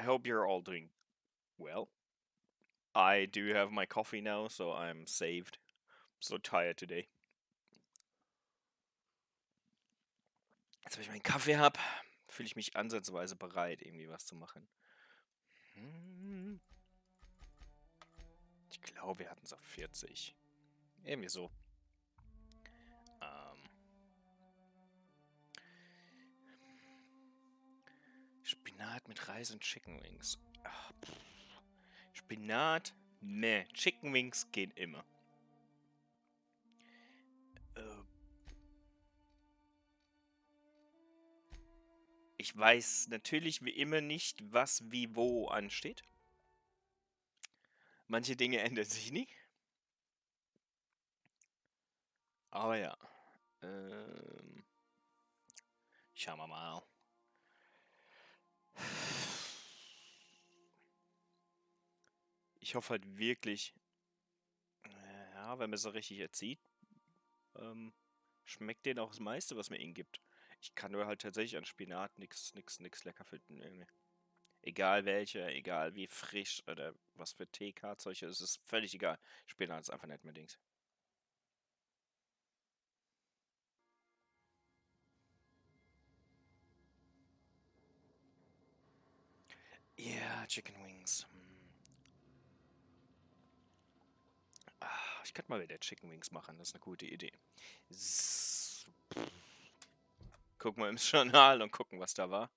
I hope you're all doing well. I do have my coffee now, so I'm saved. So tired today. Jetzt, wenn ich meinen Kaffee habe, fühle ich mich ansatzweise bereit, irgendwie was zu machen. Ich glaube, wir hatten es auf 40. Irgendwie so. Spinat mit Reis und Chicken Wings. Ach, Spinat, meh. Chicken Wings gehen immer. Ich weiß natürlich wie immer nicht, was wie wo ansteht. Manche Dinge ändern sich nie. Aber ja. Schauen wir mal. Ich hoffe halt wirklich, ja, wenn man es so richtig erzieht, schmeckt denen auch das meiste, was man ihnen gibt. Ich kann nur halt tatsächlich an Spinat nix lecker finden irgendwie. Egal welche, egal wie frisch oder was für TK-Zeug, es ist völlig egal. Spinat ist einfach nicht mein Dings. Ja, yeah, Chicken Wings. Ich könnte mal wieder Chicken Wings machen, das ist eine gute Idee. Gucken wir ins Journal und gucken, was da war.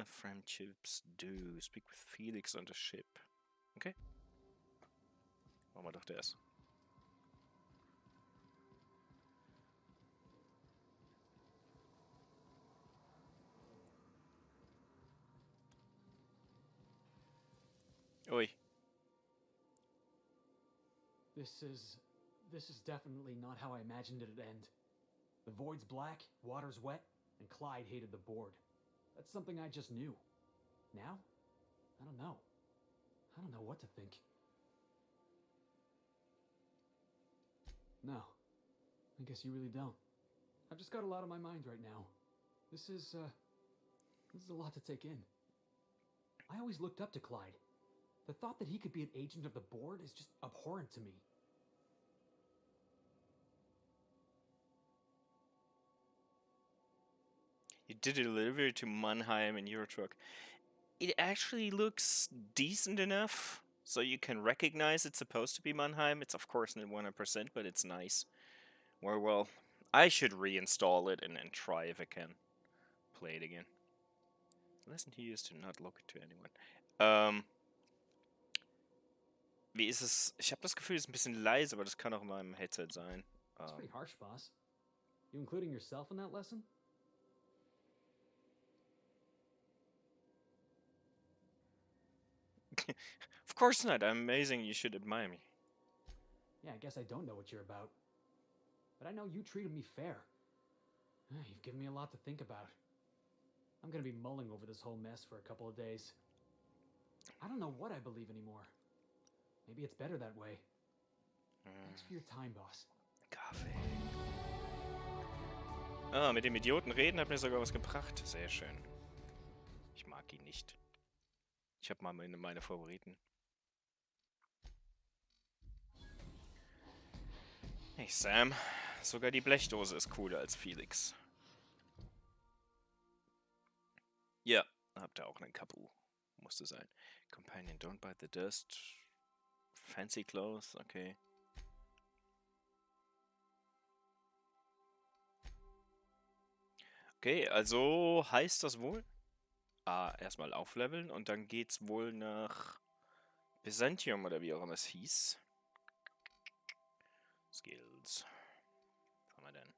Friendships do. Speak with Felix on the ship. Okay. Machen wir doch das. Ui. This is definitely not how I imagined it'd end. The void's black, water's wet, and Clyde hated the board. That's something I just knew. Now? I don't know. I don't know what to think. No. I guess you really don't. I've just got a lot on my mind right now. This is a lot to take in. I always looked up to Clyde. The thought that he could be an agent of the board is just abhorrent to me. You did a delivery to Mannheim in your truck. It actually looks decent enough, so you can recognize it's supposed to be Mannheim. It's of course not 100%, but it's nice. Well, I should reinstall it and try if I can play it again. Listen here is to not look to anyone. Wie ist es? Ich habe das Gefühl, es ist ein bisschen leise, aber das kann auch in meinem Headset sein. That's pretty harsh, boss. You including yourself in that lesson? Of course not. I'm amazing. You should admire me. Yeah, I guess I don't know what you're about. But I know you treated me fair. You've given me a lot to think about. I'm gonna be mulling over this whole mess for a couple of days. I don't know what I believe anymore. Maybe it's better that way. Thanks for your time, boss. Kaffee. Ah, mit dem Idioten reden hat mir sogar was gebracht. Sehr schön. Ich mag ihn nicht. Ich habe mal meine Favoriten. Hey Sam, sogar die Blechdose ist cooler als Felix. Ja, habt ihr auch einen Kapu. Musste sein. Companion, don't bite the dust. Fancy clothes, okay. Okay, also heißt das wohl? Erstmal aufleveln und dann geht's wohl nach Byzantium oder wie auch immer es hieß. Skills. Was haben wir denn?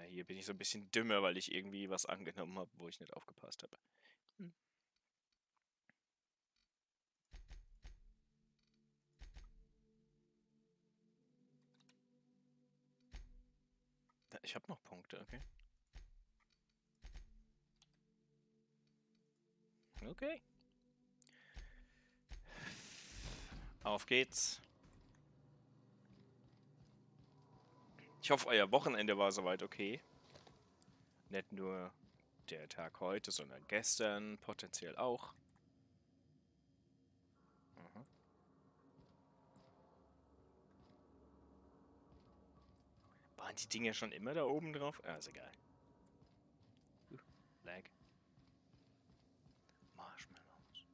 Hier bin ich so ein bisschen dümmer, weil ich irgendwie was angenommen habe, wo ich nicht aufgepasst habe. Ich habe noch Punkte, okay. Okay. Auf geht's. Ich hoffe, euer Wochenende war soweit okay. Nicht nur der Tag heute, sondern gestern potenziell auch. Mhm. Waren die Dinger schon immer da oben drauf? Ah, ist egal. Lag. Marshmallows.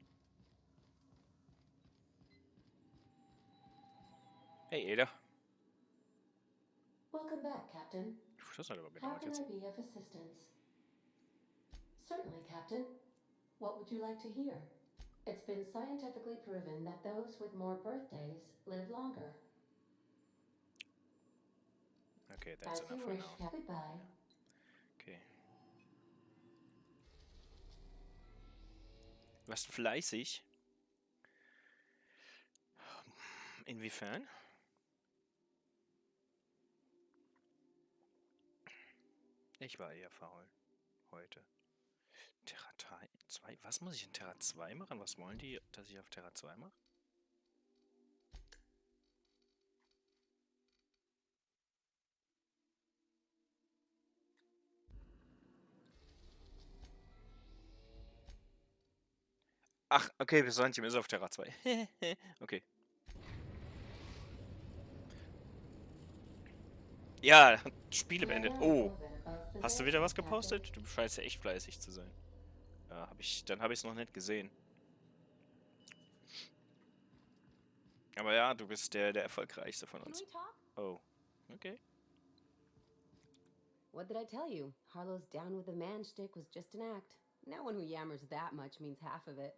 Hey, Ada. Welcome back, Captain. Das hat aber How gedauert can I jetzt. be of assistance? Certainly, Captain. What would you like to hear? It's been scientifically proven that those with more birthdays live longer. Okay, that's As you enough for wish, now. Captain. Goodbye. Okay. Du warst fleißig. Inwiefern? Ich war eher faul heute. Terra 2? Was muss ich in Terra 2 machen? Was wollen die, dass ich auf Terra 2 mache? Ach, okay, Byzantium ist auf Terra 2. Okay. Ja, Spiele We are beendet. now in Oh, orbit above hast du wieder Byzantium, was Captain. gepostet? Du scheinst ja echt fleißig zu sein. Ja, dann habe ich es noch nicht gesehen. Aber ja, du bist der erfolgreichste von Can uns. we talk? Oh, okay. What did I tell you? Harlow's down with the man shtick was just an act. No one who yammers that much means half of it.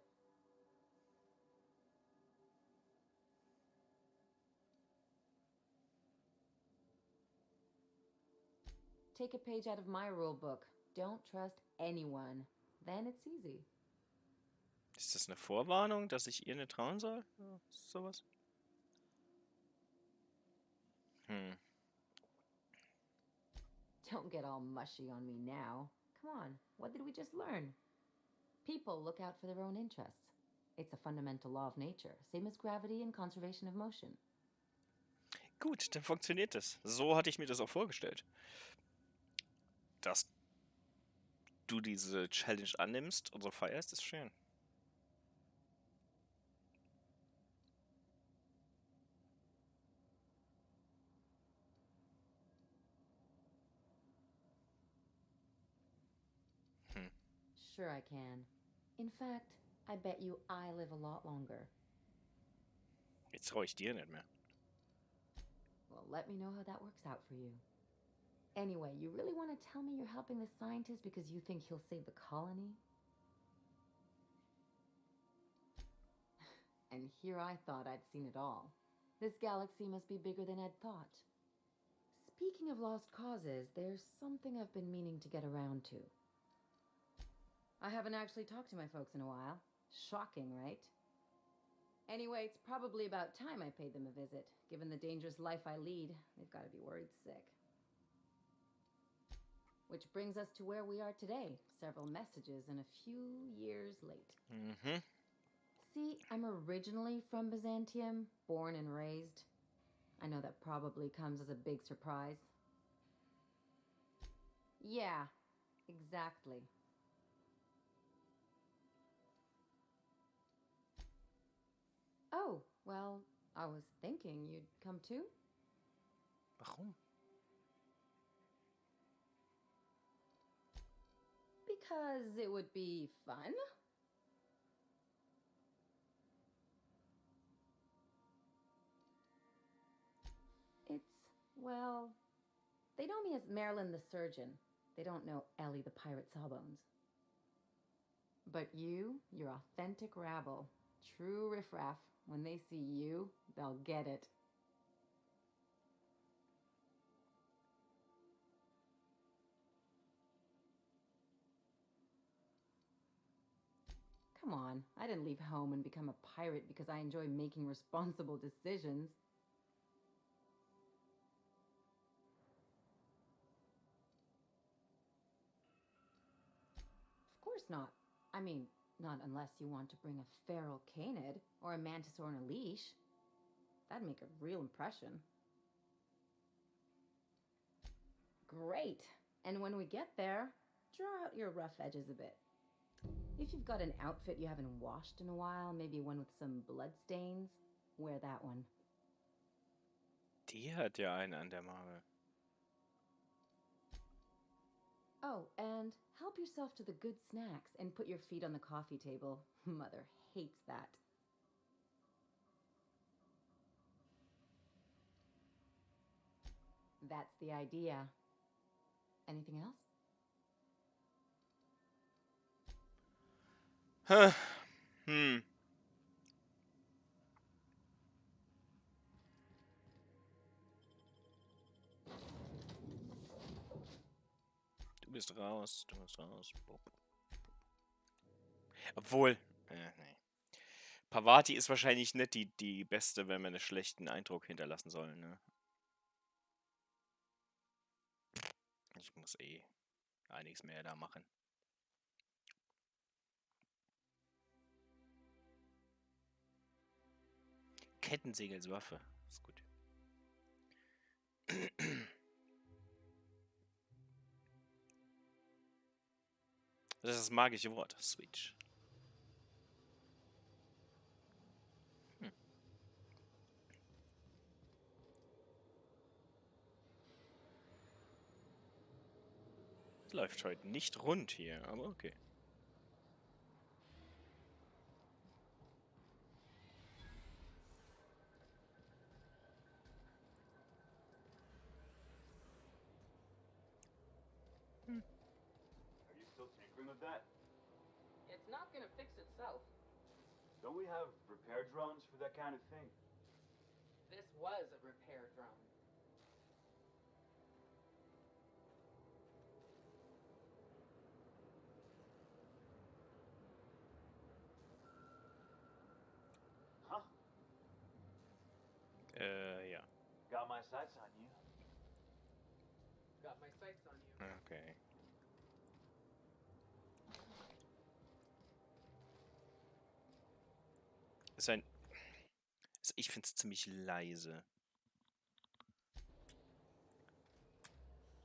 Take a page out of my rule book. Don't trust anyone. Then it's easy. Ist das eine Vorwarnung, dass ich ihr nicht trauen soll? Ja, sowas? Hm. Don't get all mushy on me now. Come on, what did we just learn? People look out for their own interests. It's a fundamental law of nature, same as gravity and conservation of motion. Gut, dann funktioniert das. So hatte ich mir das auch vorgestellt. Dass du diese Challenge annimmst und so feierst, ist schön. Hm. Sure, I can. In fact, I bet you I live a lot longer. Jetzt traue ich dir nicht mehr. Well, let me know how that works out for you. Anyway, you really want to tell me you're helping the scientist because you think he'll save the colony? And here I thought I'd seen it all. This galaxy must be bigger than I'd thought. Speaking of lost causes, there's something I've been meaning to get around to. I haven't actually talked to my folks in a while. Shocking, right? Anyway, it's probably about time I paid them a visit. Given the dangerous life I lead, they've got to be worried sick. Which brings us to where we are today, several messages and a few years late. Mm-hmm. See, I'm originally from Byzantium, born and raised. I know that probably comes as a big surprise. Yeah, exactly. Oh, well, I was thinking you'd come too? Warum? Because it would be fun? It's, well, they know me as Marilyn the surgeon. They don't know Ellie the pirate sawbones. But you're authentic rabble. True riffraff. When they see you, they'll get it. Come on, I didn't leave home and become a pirate because I enjoy making responsible decisions. Of course not. I mean, not unless you want to bring a feral canid or a mantis on a leash. That'd make a real impression. Great. And when we get there, Draw out your rough edges a bit. If you've got an outfit you haven't washed in a while, maybe one with some blood stains, wear that one. Die hat ja einen an der Marmel. Oh, and help yourself to the good snacks and put your feet on the coffee table. Mother hates that. That's the idea. Anything else? Hm. Du bist raus, du bist raus. Bob. Obwohl, nee. Pavati ist wahrscheinlich nicht die beste, wenn man einen schlechten Eindruck hinterlassen soll, ne? Ich muss eh einiges mehr da machen. Kettensäge als Waffe. Ist gut. Das ist das magische Wort. Switch. Es läuft heute nicht rund hier, aber okay. Are you still tinkering with that? It's not gonna fix itself. Don't we have repair drones for that kind of thing? This was a repair drone. Huh? Ja. Got my sights on you. Got my sights on you. Okay. Ist ein. Ich finde es ziemlich leise.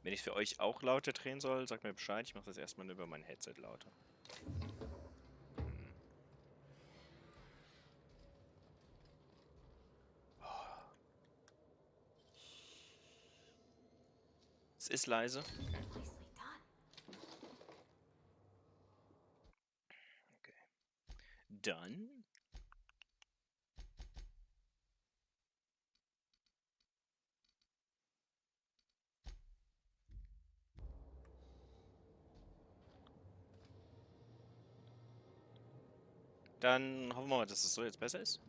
Wenn ich für euch auch lauter drehen soll, sagt mir Bescheid. Ich mache das erstmal nur über mein Headset lauter. Es ist leise. Okay. Dann. Dann hoffen wir mal, dass es so jetzt besser ist.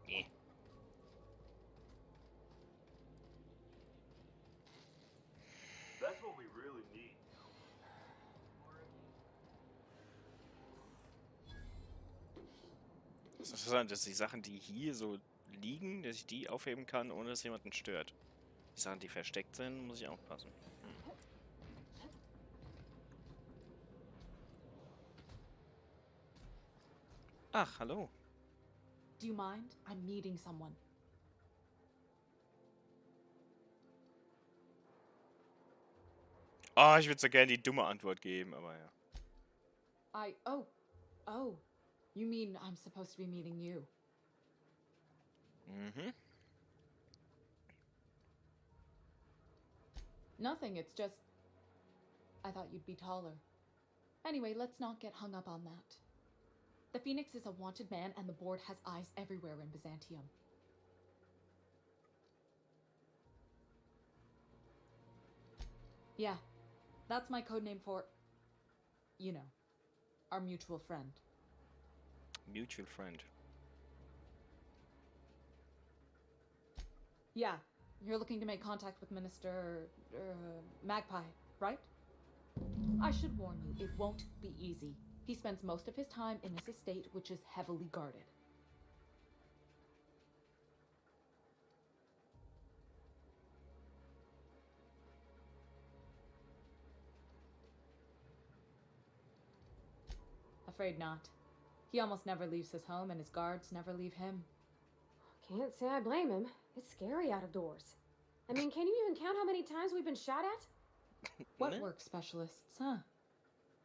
Nee. That's what we really need. Das ist interessant, dass die Sachen, die hier so liegen, dass ich die aufheben kann, ohne dass jemanden stört. Die Sachen, die versteckt sind, muss ich aufpassen. Ach, hallo. Do you mind? I'm meeting someone. Oh, ich würde so gerne die dumme Antwort geben, aber ja. Oh. You mean I'm supposed to be meeting you? Mhm. Nothing, it's just. I thought you'd be taller. Anyway, let's not get hung up on that. The Phoenix is a wanted man, and the board has eyes everywhere in Byzantium. Yeah, that's my codename for. You know, our mutual friend. Mutual friend. Yeah, you're looking to make contact with Minister. Magpie, right? I should warn you, it won't be easy. He spends most of his time in his estate, which is heavily guarded. afraid not. He almost never leaves his home, and his guards never leave him. Can't say I blame him. It's scary out of doors. I mean, can you even count how many times we've been shot at? What Nah. work specialists, huh?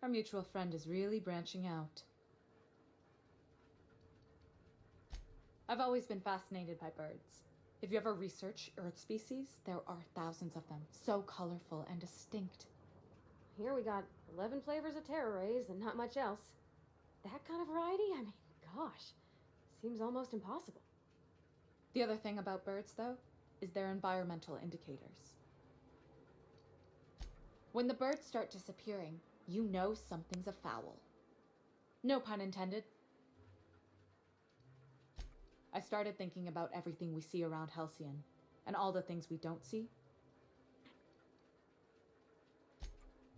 Our mutual friend is really branching out. I've always been fascinated by birds. If you ever research Earth species, there are thousands of them, so colorful and distinct. Here we got 11 flavors of terror rays and not much else. That kind of variety? I mean, gosh, seems almost impossible. The other thing about birds, though, is their environmental indicators. When the birds start disappearing, you know something's afoul. No pun intended. I started thinking about everything we see around Halcyon, and all the things we don't see.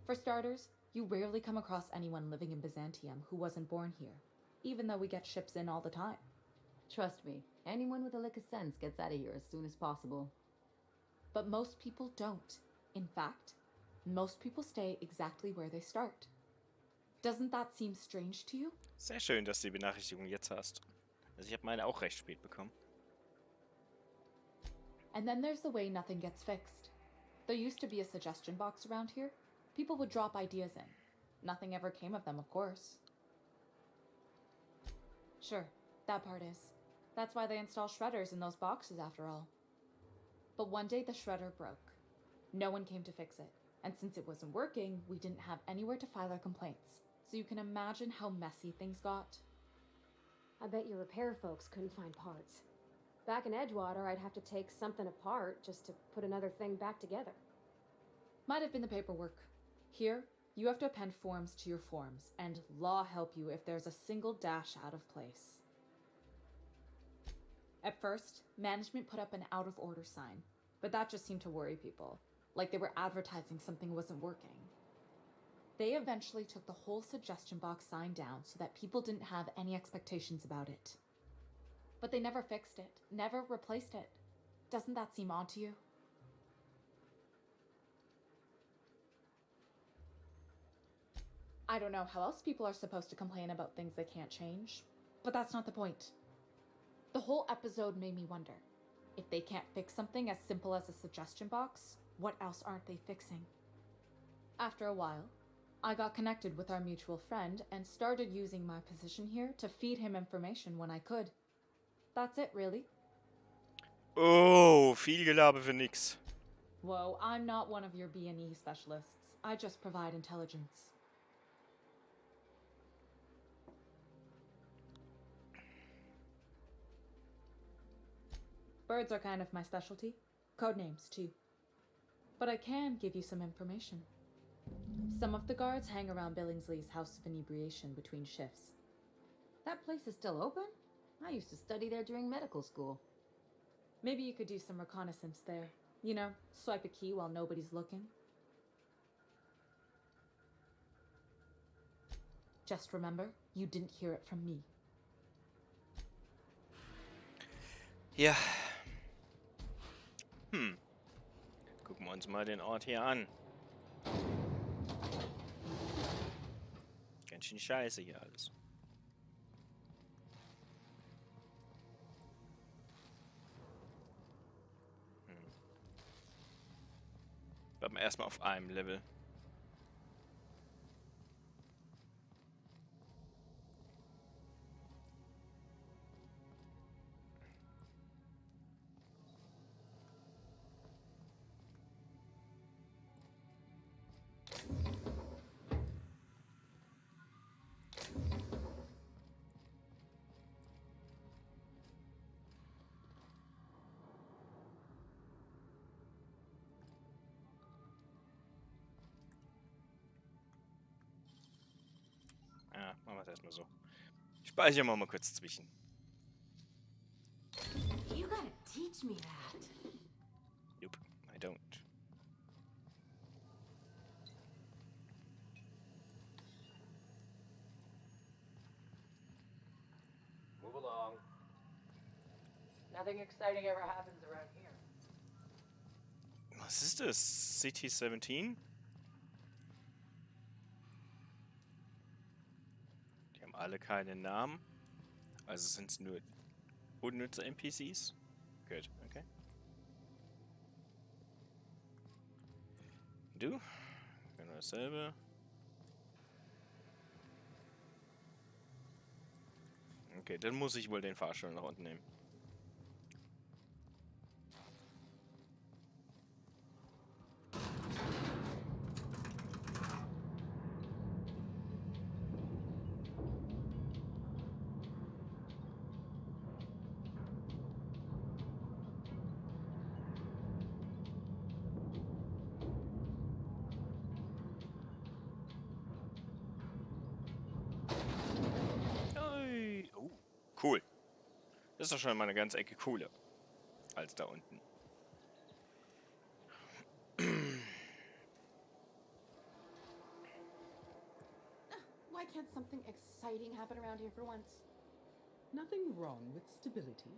For starters, you rarely come across anyone living in Byzantium who wasn't born here, even though we get ships in all the time. Trust me, anyone with a lick of sense gets out of here as soon as possible. But most people don't. In fact, most people stay exactly where they start. Doesn't that seem strange to you? Sehr schön, dass du die Benachrichtigung jetzt hast. Also ich habe meine auch recht spät bekommen. And then there's the way nothing gets fixed. There used to be a suggestion box around here. People would drop ideas in. Nothing ever came of them, of course. Sure, that part is. That's why they install shredders in those boxes, after all. But one day the shredder broke. No one came to fix it. And since it wasn't working, we didn't have anywhere to file our complaints. So you can imagine how messy things got. I bet your repair folks couldn't find parts. Back in Edgewater, I'd have to take something apart just to put another thing back together. Might have been the paperwork. Here, you have to append forms to your forms, and law help you if there's a single dash out of place. At first, management put up an out-of-order sign, but that just seemed to worry people, like they were advertising something wasn't working. They eventually took the whole suggestion box sign down so that people didn't have any expectations about it. But they never fixed it, never replaced it. Doesn't that seem odd to you? I don't know how else people are supposed to complain about things they can't change, but that's not the point. The whole episode made me wonder, if they can't fix something as simple as a suggestion box, what else aren't they fixing? After a while, I got connected with our mutual friend and started using my position here to feed him information when I could. That's it, really. Oh, viel Gelaber für nix. Whoa, I'm not one of your B&E specialists. I just provide intelligence. Birds are kind of my specialty. Codenames, too. But I can give you some information. Some of the guards hang around Billingsley's House of Inebriation between shifts. That place is still open? I used to study there during medical school. Maybe you could do some reconnaissance there. You know, swipe a key while nobody's looking. Just remember, you didn't hear it from me. Ja. Gucken wir uns mal den Ort hier an. Ganz schön scheiße hier alles. Bleiben wir erstmal auf einem Level. Ja, machen wir es erstmal so. Speichern wir mal kurz zwischen. You gotta teach me that. Nope, I don't. Move along. Nothing exciting ever happens around here. Was ist das? CT-17? Die haben alle keine Namen. Also sind es nur unnütze NPCs? Gut, okay. Du? Genau dasselbe. Okay, dann muss ich wohl den Fahrstuhl nach unten nehmen. Ui. Oh, cool. Das ist doch schon mal eine ganze Ecke cooler als da unten. Why can't something exciting happen around here for once? Nothing wrong with stability.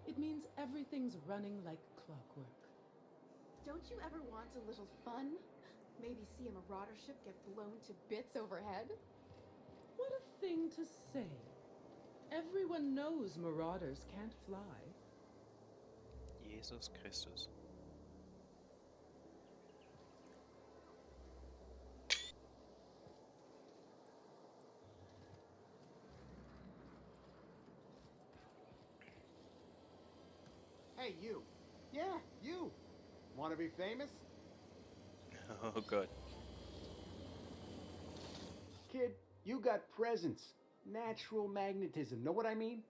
It means everything's running like clockwork. Don't you ever want a little fun? Maybe see a marauder ship get blown to bits overhead? What a thing to say. Everyone knows marauders can't fly. Jesus Christus. Hey, you. Yeah, you. Want to be famous? Oh god. Kid, you got presence. Natural magnetism. Know what I mean?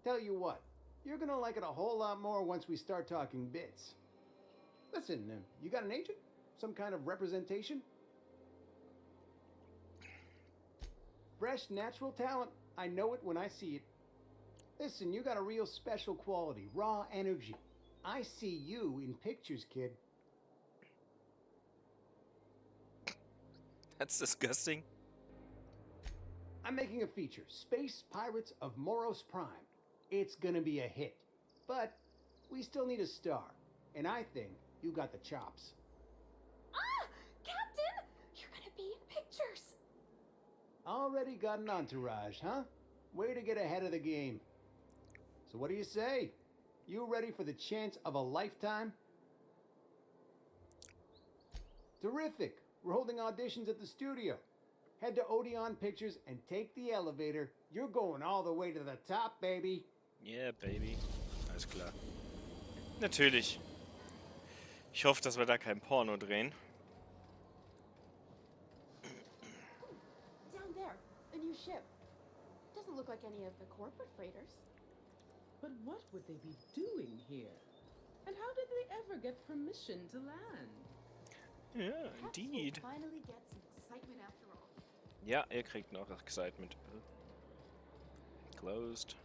Tell you what, you're gonna like it a whole lot more once we start talking bits. Listen, you got an agent? Some kind of representation? Fresh, natural talent. I know it when I see it. Listen, you got a real special quality, raw energy. I see you in pictures, kid. That's disgusting. I'm making a feature, Space Pirates of Moros Prime. It's gonna be a hit. But we still need a star. And I think you got the chops. Ah! Captain! You're gonna be in pictures! Already got an entourage, huh? Way to get ahead of the game. So what do you say? You ready for the chance of a lifetime? Terrific. We're holding auditions at the studio. Head to Odeon Pictures and take the elevator. You're going all the way to the top, baby. Yeah, baby. Alles klar. Natürlich. Ich hoffe, dass wir da kein Porno drehen. Down there, a new ship. Doesn't look like any of the corporate freighters. But what would they be doing here? And how did they ever get permission to land? Ja, Perhaps indeed. we'll finally get some excitement after all. Ja, ihr kriegt noch Excitement. Closed.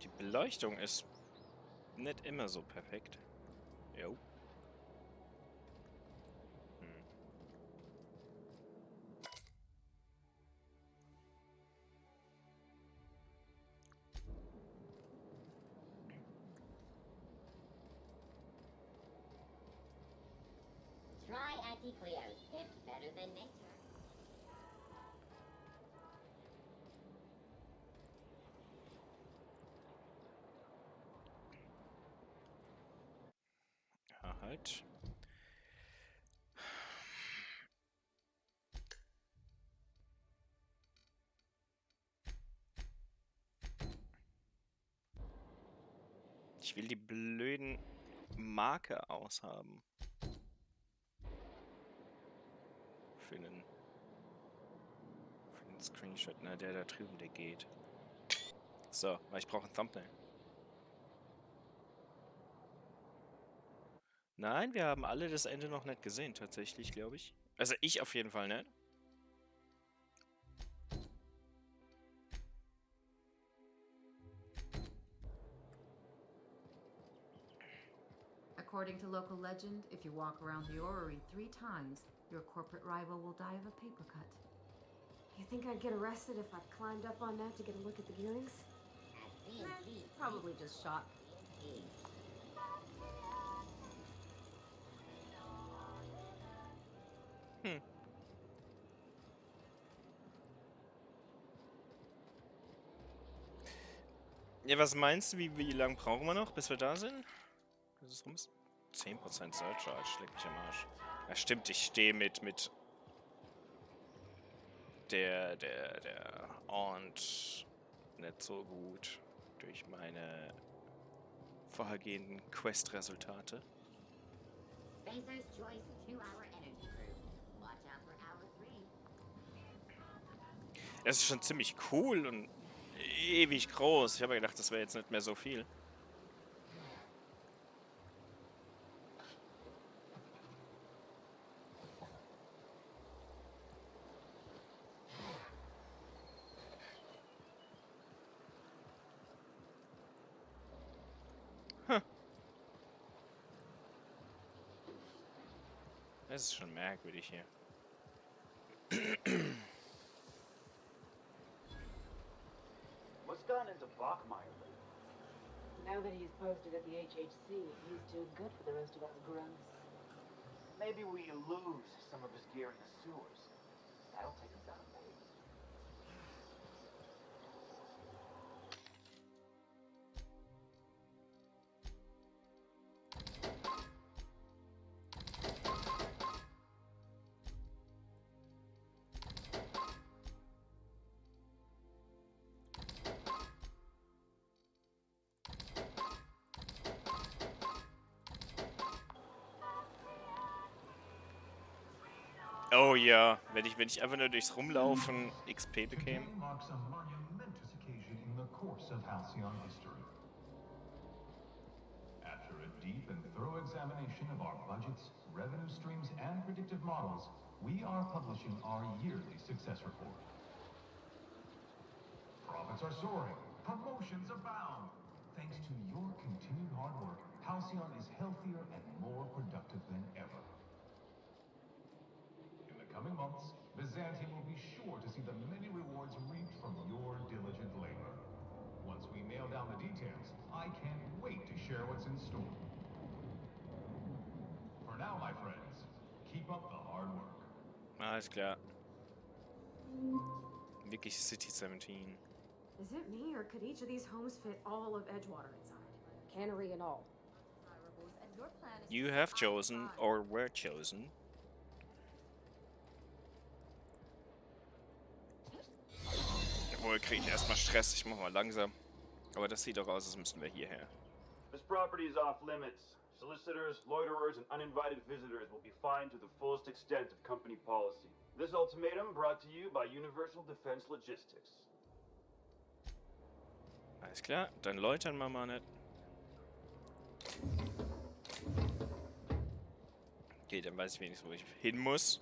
Die Beleuchtung ist nicht immer so perfekt. Jo. Try antiklaus. It's better than nature. Ja, halt. Ich will die blöden Marke aushaben. Für den Screenshot. Na, der da drüben, der geht. So, weil ich brauche ein Thumbnail. Nein, wir haben alle das Ende noch nicht gesehen, tatsächlich, glaube ich. Also ich auf jeden Fall nicht. According to local legend, if you walk around the orrery 3 times, your corporate rival will die of a paper cut. You think I'd get arrested if I climbed up on that to get a look at the gearings? Probably just shot. Ja, was meinst du, wie lang brauchen wir noch, bis wir da sind? Bis es rum ist? 10% Surcharge, leck mich am Arsch. Ja, stimmt, ich stehe mit der Aunt nicht so gut durch meine vorhergehenden Quest-Resultate. Spacer's Choice 2-hour energy crew. Watch out for hour 3. Es ist schon ziemlich cool und ewig groß. Ich habe gedacht, das wäre jetzt nicht mehr so viel. Es ist schon merkwürdig hier. What's gone into Bachmeyer lately? Now that he's posted at the HHC, he's too good for the rest of us grunts. Maybe we lose some of his gear in the sewers. That'll take him down a peg. Oh ja, wenn ich einfach nur durchs Rumlaufen XP bekäme. Today marks a monumentous occasion in the course of Halcyon history. After a deep and thorough examination of our budgets, revenue streams, and predictive models, we are publishing our yearly success report. Profits are soaring, promotions abound. Thanks to your continued hard work, Halcyon is healthier and more productive than ever. In the coming months, Byzantium will be sure to see the many rewards reaped from your diligent labor. Once we nail down the details, I can't wait to share what's in store. For now, my friends, keep up the hard work. Alles klar. Wirklich City 17. Is it me, or could each of these homes fit all of Edgewater inside? Cannery and all. You have chosen, or were chosen. Jawohl, kriege ich erstmal Stress. Ich mach mal langsam. Aber das sieht doch aus, als müssten wir hierher. This property is off limits. Solicitors, loiterers, and uninvited visitors will be fined to the fullest extent of company policy. This ultimatum brought to you by Universal Defense Logistics. Alles klar, dann läutern wir mal nicht. Okay, dann weiß ich wenigstens, wo ich hin muss.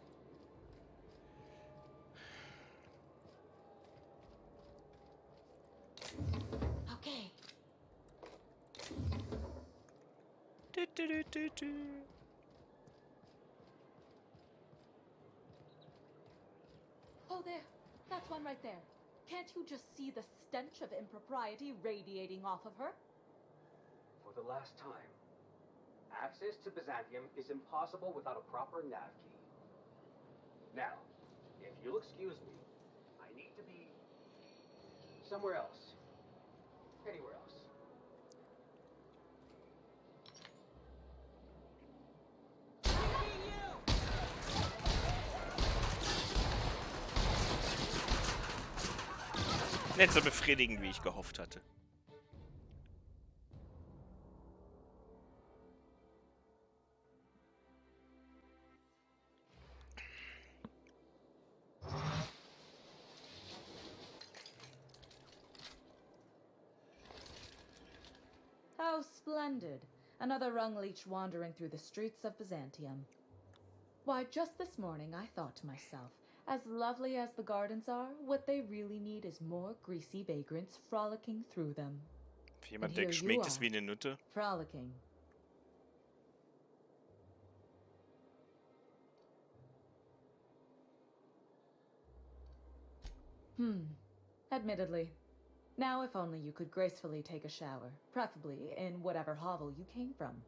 Okay. Oh, there. That's one right there. Can't you just see the stench of impropriety radiating off of her? For the last time, access to Byzantium is impossible without a proper nav key. Now, if you'll excuse me, I need to be somewhere else. Anywhere else. Nicht so befriedigend, wie ich gehofft hatte. How splendid. Another rung leech wandering through the streets of Byzantium. Why, just this morning I thought to myself, as lovely as the gardens are, what they really need is more greasy vagrants frolicking through them. Für jemand, der geschminkt ist wie eine Nutte. Frolicking. Admittedly. Now if only you could gracefully take a shower, preferably in whatever hovel you came from.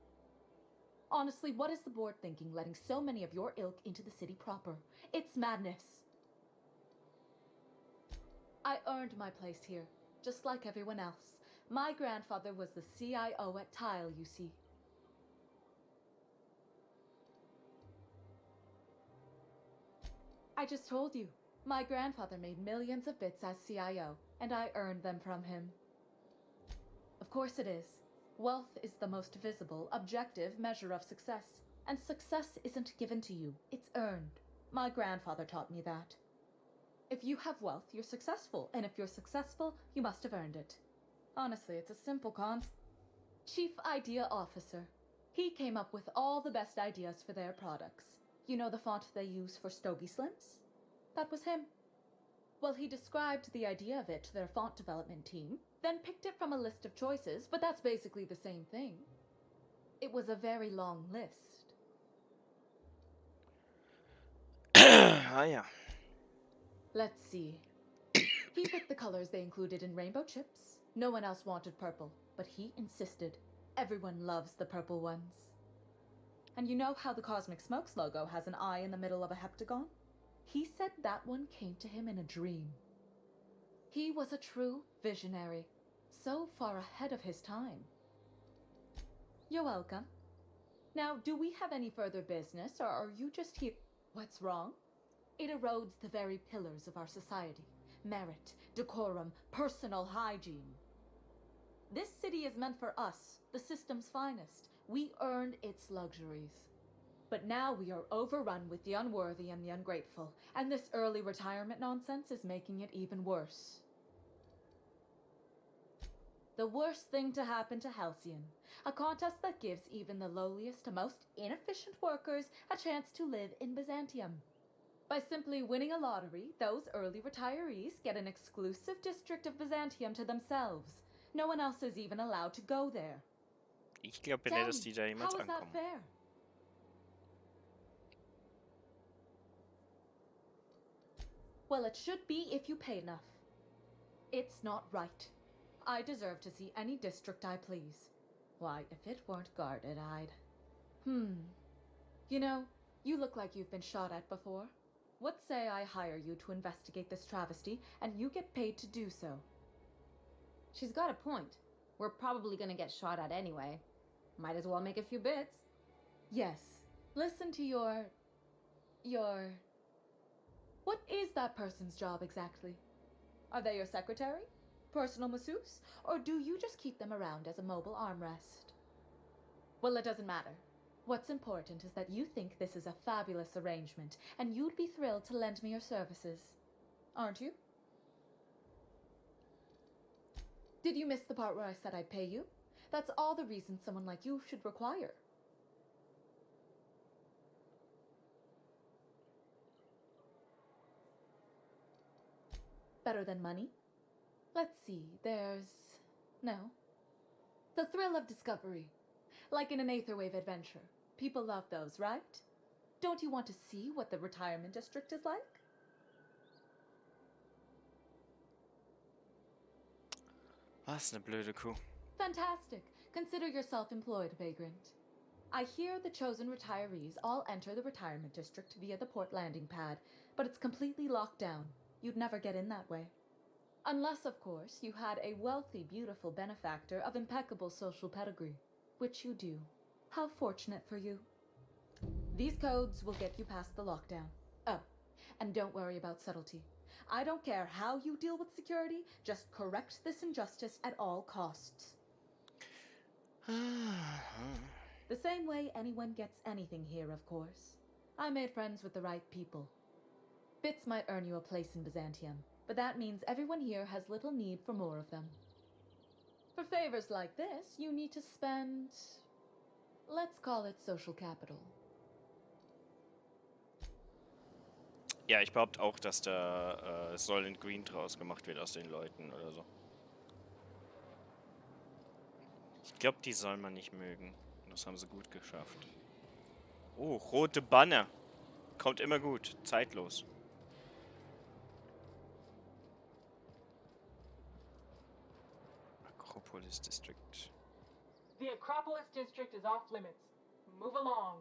Honestly, what is the board thinking letting so many of your ilk into the city proper? It's madness. I earned my place here, just like everyone else. My grandfather was the CIO at Tile, you see. I just told you. My grandfather made millions of bits as CIO, and I earned them from him. Of course it is. Wealth is the most visible, objective measure of success. And success isn't given to you, it's earned. My grandfather taught me that. If you have wealth, you're successful, and if you're successful, you must have earned it. Honestly, it's a simple concept. Chief Idea Officer. He came up with all the best ideas for their products. You know the font they use for Stogie Slims? That was him. Well, he described the idea of it to their font development team, then picked it from a list of choices, but that's basically the same thing. It was a very long list. Ah ja. Let's see. He picked the colors they included in rainbow chips. No one else wanted purple, but he insisted. Everyone loves the purple ones. And you know how the Cosmic Smokes logo has an eye in the middle of a heptagon? He said that one came to him in a dream. He was a true visionary, so far ahead of his time. You're welcome. Now, do we have any further business, or are you just here? What's wrong? It erodes the very pillars of our society. Merit, decorum, personal hygiene. This city is meant for us, the system's finest. We earned its luxuries. But now we are overrun with the unworthy and the ungrateful, and this early retirement nonsense is making it even worse. The worst thing to happen to Halcyon, a contest that gives even the lowliest to most inefficient workers a chance to live in Byzantium. By simply winning a lottery, those early retirees get an exclusive district of Byzantium to themselves. No one else is even allowed to go there. Ich glaube Tell nicht, me, dass die da jemals how is that ankommen. fair? Well, it should be if you pay enough. It's not right. I deserve to see any district I please. Why, if it weren't guarded, I'd... You know, you look like you've been shot at before. What say I hire you to investigate this travesty, and you get paid to do so? She's got a point. We're probably gonna get shot at anyway. Might as well make a few bits. Yes. Listen to your... What is that person's job exactly? Are they your secretary? Personal masseuse? Or do you just keep them around as a mobile armrest? Well, it doesn't matter. What's important is that you think this is a fabulous arrangement, and you'd be thrilled to lend me your services. Aren't you? Did you miss the part where I said I'd pay you? That's all the reason someone like you should require. Better than money? Let's see, there's... No. The thrill of discovery. Like in an Aetherwave adventure. People love those, right? Don't you want to see what the retirement district is like? Was eine blöde Kuh. Fantastic. Consider yourself employed, vagrant. I hear the chosen retirees all enter the retirement district via the port landing pad, but it's completely locked down. You'd never get in that way. Unless, of course, you had a wealthy, beautiful benefactor of impeccable social pedigree, which you do. How fortunate for you. These codes will get you past the lockdown. Oh, and don't worry about subtlety. I don't care how you deal with security, just correct this injustice at all costs. The same way anyone gets anything here, of course. I made friends with the right people. Bits might earn you a place in Byzantium, but that means everyone here has little need for more of them. For favors like this, you need to spend... let's call it social capital. Ja, ich behaupte auch, dass da Soylent Green draus gemacht wird aus den Leuten oder so. Ich glaube, die soll man nicht mögen. Das haben sie gut geschafft. Oh, rote Banner. Kommt immer gut. Zeitlos. Acropolis District. The Acropolis district is off limits. Move along.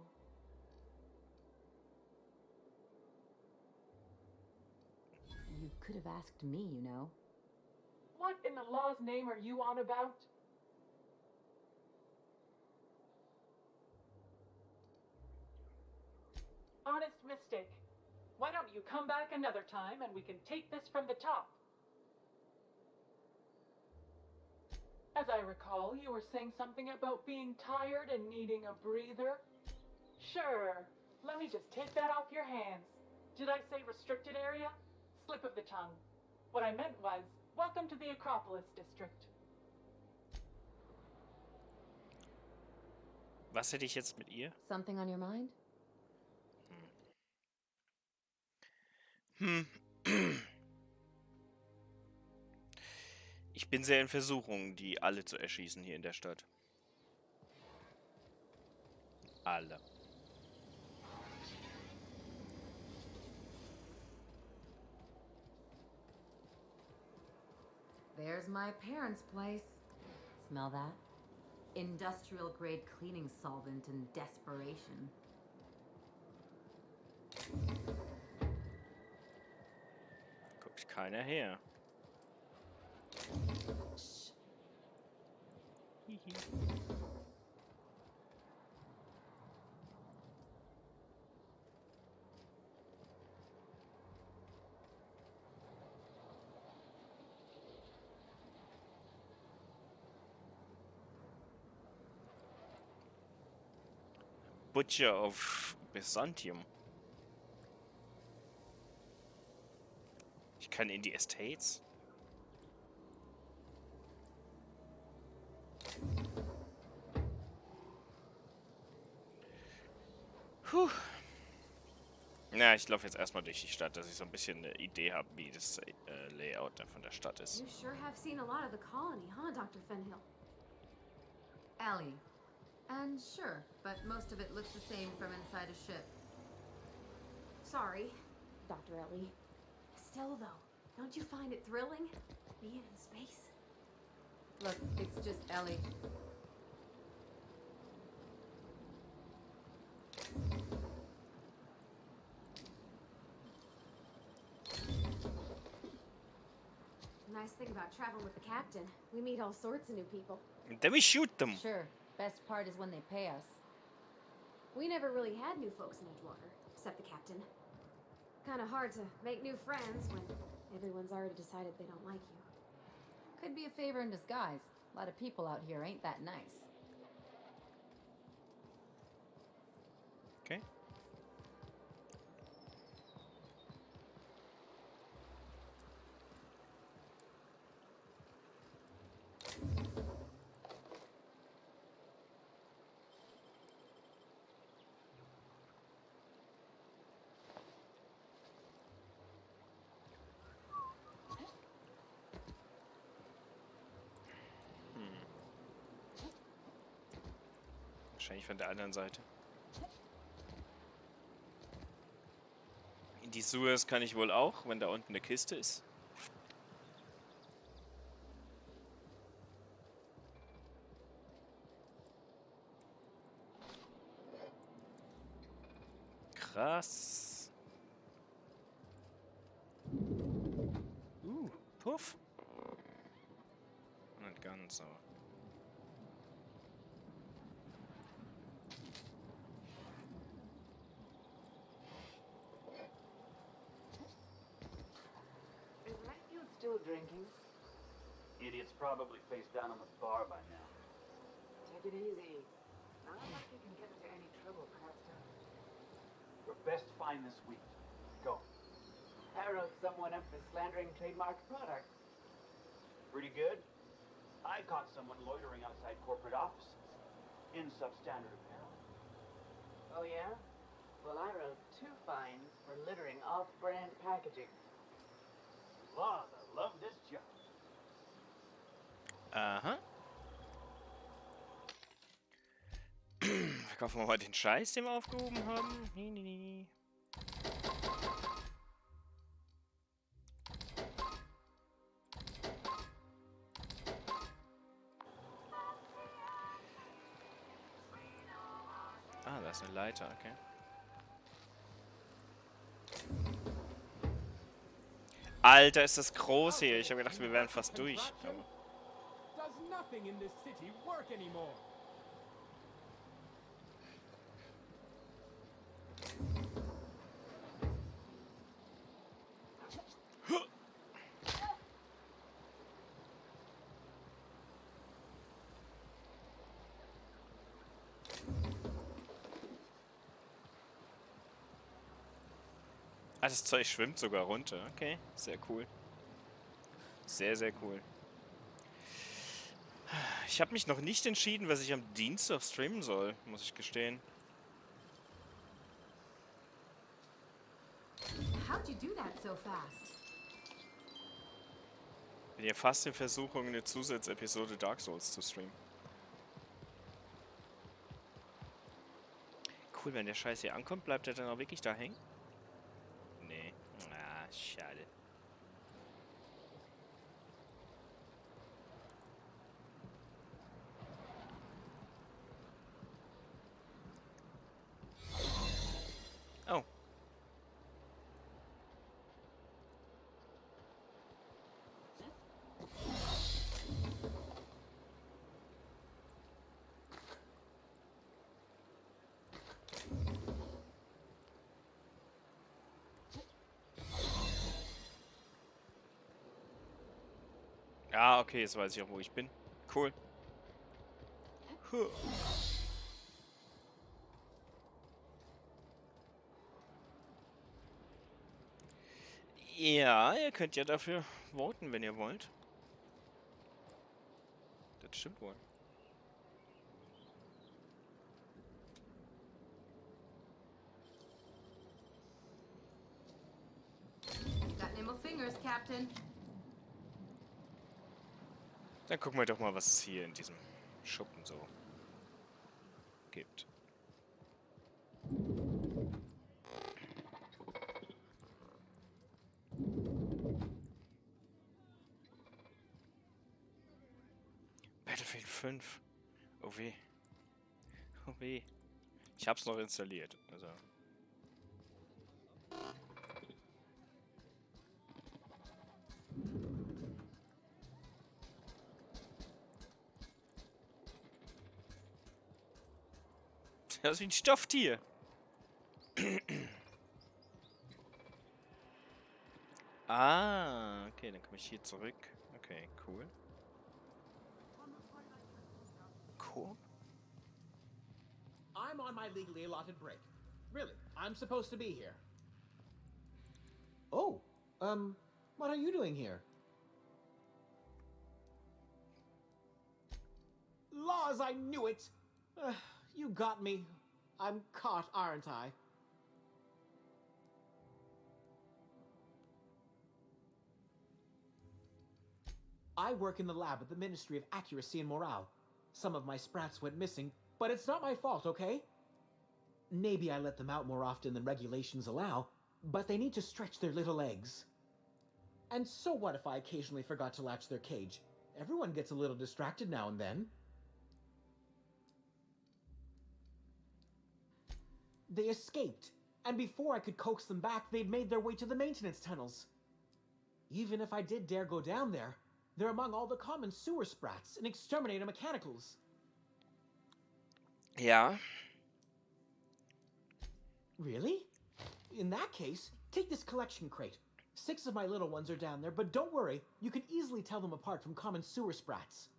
You could have asked me, you know. What in the law's name are you on about? Honest mistake. Why don't you come back another time and we can take this from the top? As I recall, you were saying something about being tired and needing a breather. Sure, let me just take that off your hands. Did I say restricted area? Slip of the tongue. What I meant was, welcome to the Acropolis District. Was hätte ich jetzt mit ihr? Something on your mind? Ich bin sehr in Versuchung, die alle zu erschießen hier in der Stadt. Alle. There's my parents' place. Smell that? Industrial grade cleaning solvent in desperation. Guckt keiner her. Hihi. Butcher of Byzantium. Ich kann in die Estates. Puh. Na, ich laufe jetzt erstmal durch die Stadt, dass ich so ein bisschen eine Idee habe, wie das Layout von der Stadt ist. You sure have seen a lot of the colony, huh, Dr. Fenhill? Ellie. And sure, but most of it looks the same from inside a ship. Sorry, Dr. Ellie. Still, though, don't you find it thrilling? Being in space? Look, it's just Ellie. Nice thing about traveling with the captain. We meet all sorts of new people. And then we shoot them. Sure. Best part is when they pay us. We never really had new folks in Edgewater, except the captain. Kinda hard to make new friends when everyone's already decided they don't like you. Could be a favor in disguise. A lot of people out here ain't that nice. Okay. Wahrscheinlich von der anderen Seite. In die Sewers kann ich wohl auch, wenn da unten eine Kiste ist. Krass. Puff. Nicht ganz so. Is Redfield still drinking? Idiot's probably face down on the bar by now. Take it easy. Not like you can get into any trouble, Pastor. Your best find this week. Go. I wrote someone up for slandering trademarked products. Pretty good. I caught someone loitering outside corporate offices in substandard apparel. Oh, yeah? Well, I wrote 2 fines for littering off-brand packaging. Laws, I love this job. Aha. Verkaufen wir mal den Scheiß, den wir aufgehoben haben. Nee. Ah, da ist eine Leiter, okay. Alter, ist das groß hier. Ich habe gedacht, wir wären fast durch. Aber Does nothing in this city work anymore? ah, das Zeug schwimmt sogar runter. Okay, sehr cool. Sehr, sehr cool. Ich habe mich noch nicht entschieden, was ich am Dienstag streamen soll, muss ich gestehen. How'd you do that so fast? Bin ja fast in Versuchung, eine Zusatzepisode Dark Souls zu streamen. Cool, wenn der Scheiß hier ankommt, bleibt er dann auch wirklich da hängen? Nee. Ah, schade. Oh. Ah, okay, jetzt weiß ich auch, wo ich bin. Cool. Huh. Ja, ihr könnt ja dafür voten, wenn ihr wollt. Das stimmt wohl. Got nimble fingers, Captain. Dann gucken wir doch mal, was es hier in diesem Schuppen so gibt. Battlefield 5. Oh weh. Oh weh. Ich hab's noch installiert. Also. Das ist wie ein Stofftier. Ah, okay, dann komme ich hier zurück. Okay, cool. Cool. I'm on my legally allotted break. Really, I'm supposed to be here. Oh, what are you doing here? Laws, I knew it! You got me. I'm caught, aren't I? I work in the lab at the Ministry of Accuracy and Morale. Some of my sprats went missing, but it's not my fault, okay? Maybe I let them out more often than regulations allow, but they need to stretch their little legs. And so what if I occasionally forgot to latch their cage? Everyone gets a little distracted now and then. They escaped, and before I could coax them back, they'd made their way to the maintenance tunnels. Even if I did dare go down there, they're among all the common sewer sprats and exterminator mechanicals. Ja. Really? In that case, take this collection crate. 6 of my little ones are down there, but don't worry, you can easily tell them apart from common sewer sprats.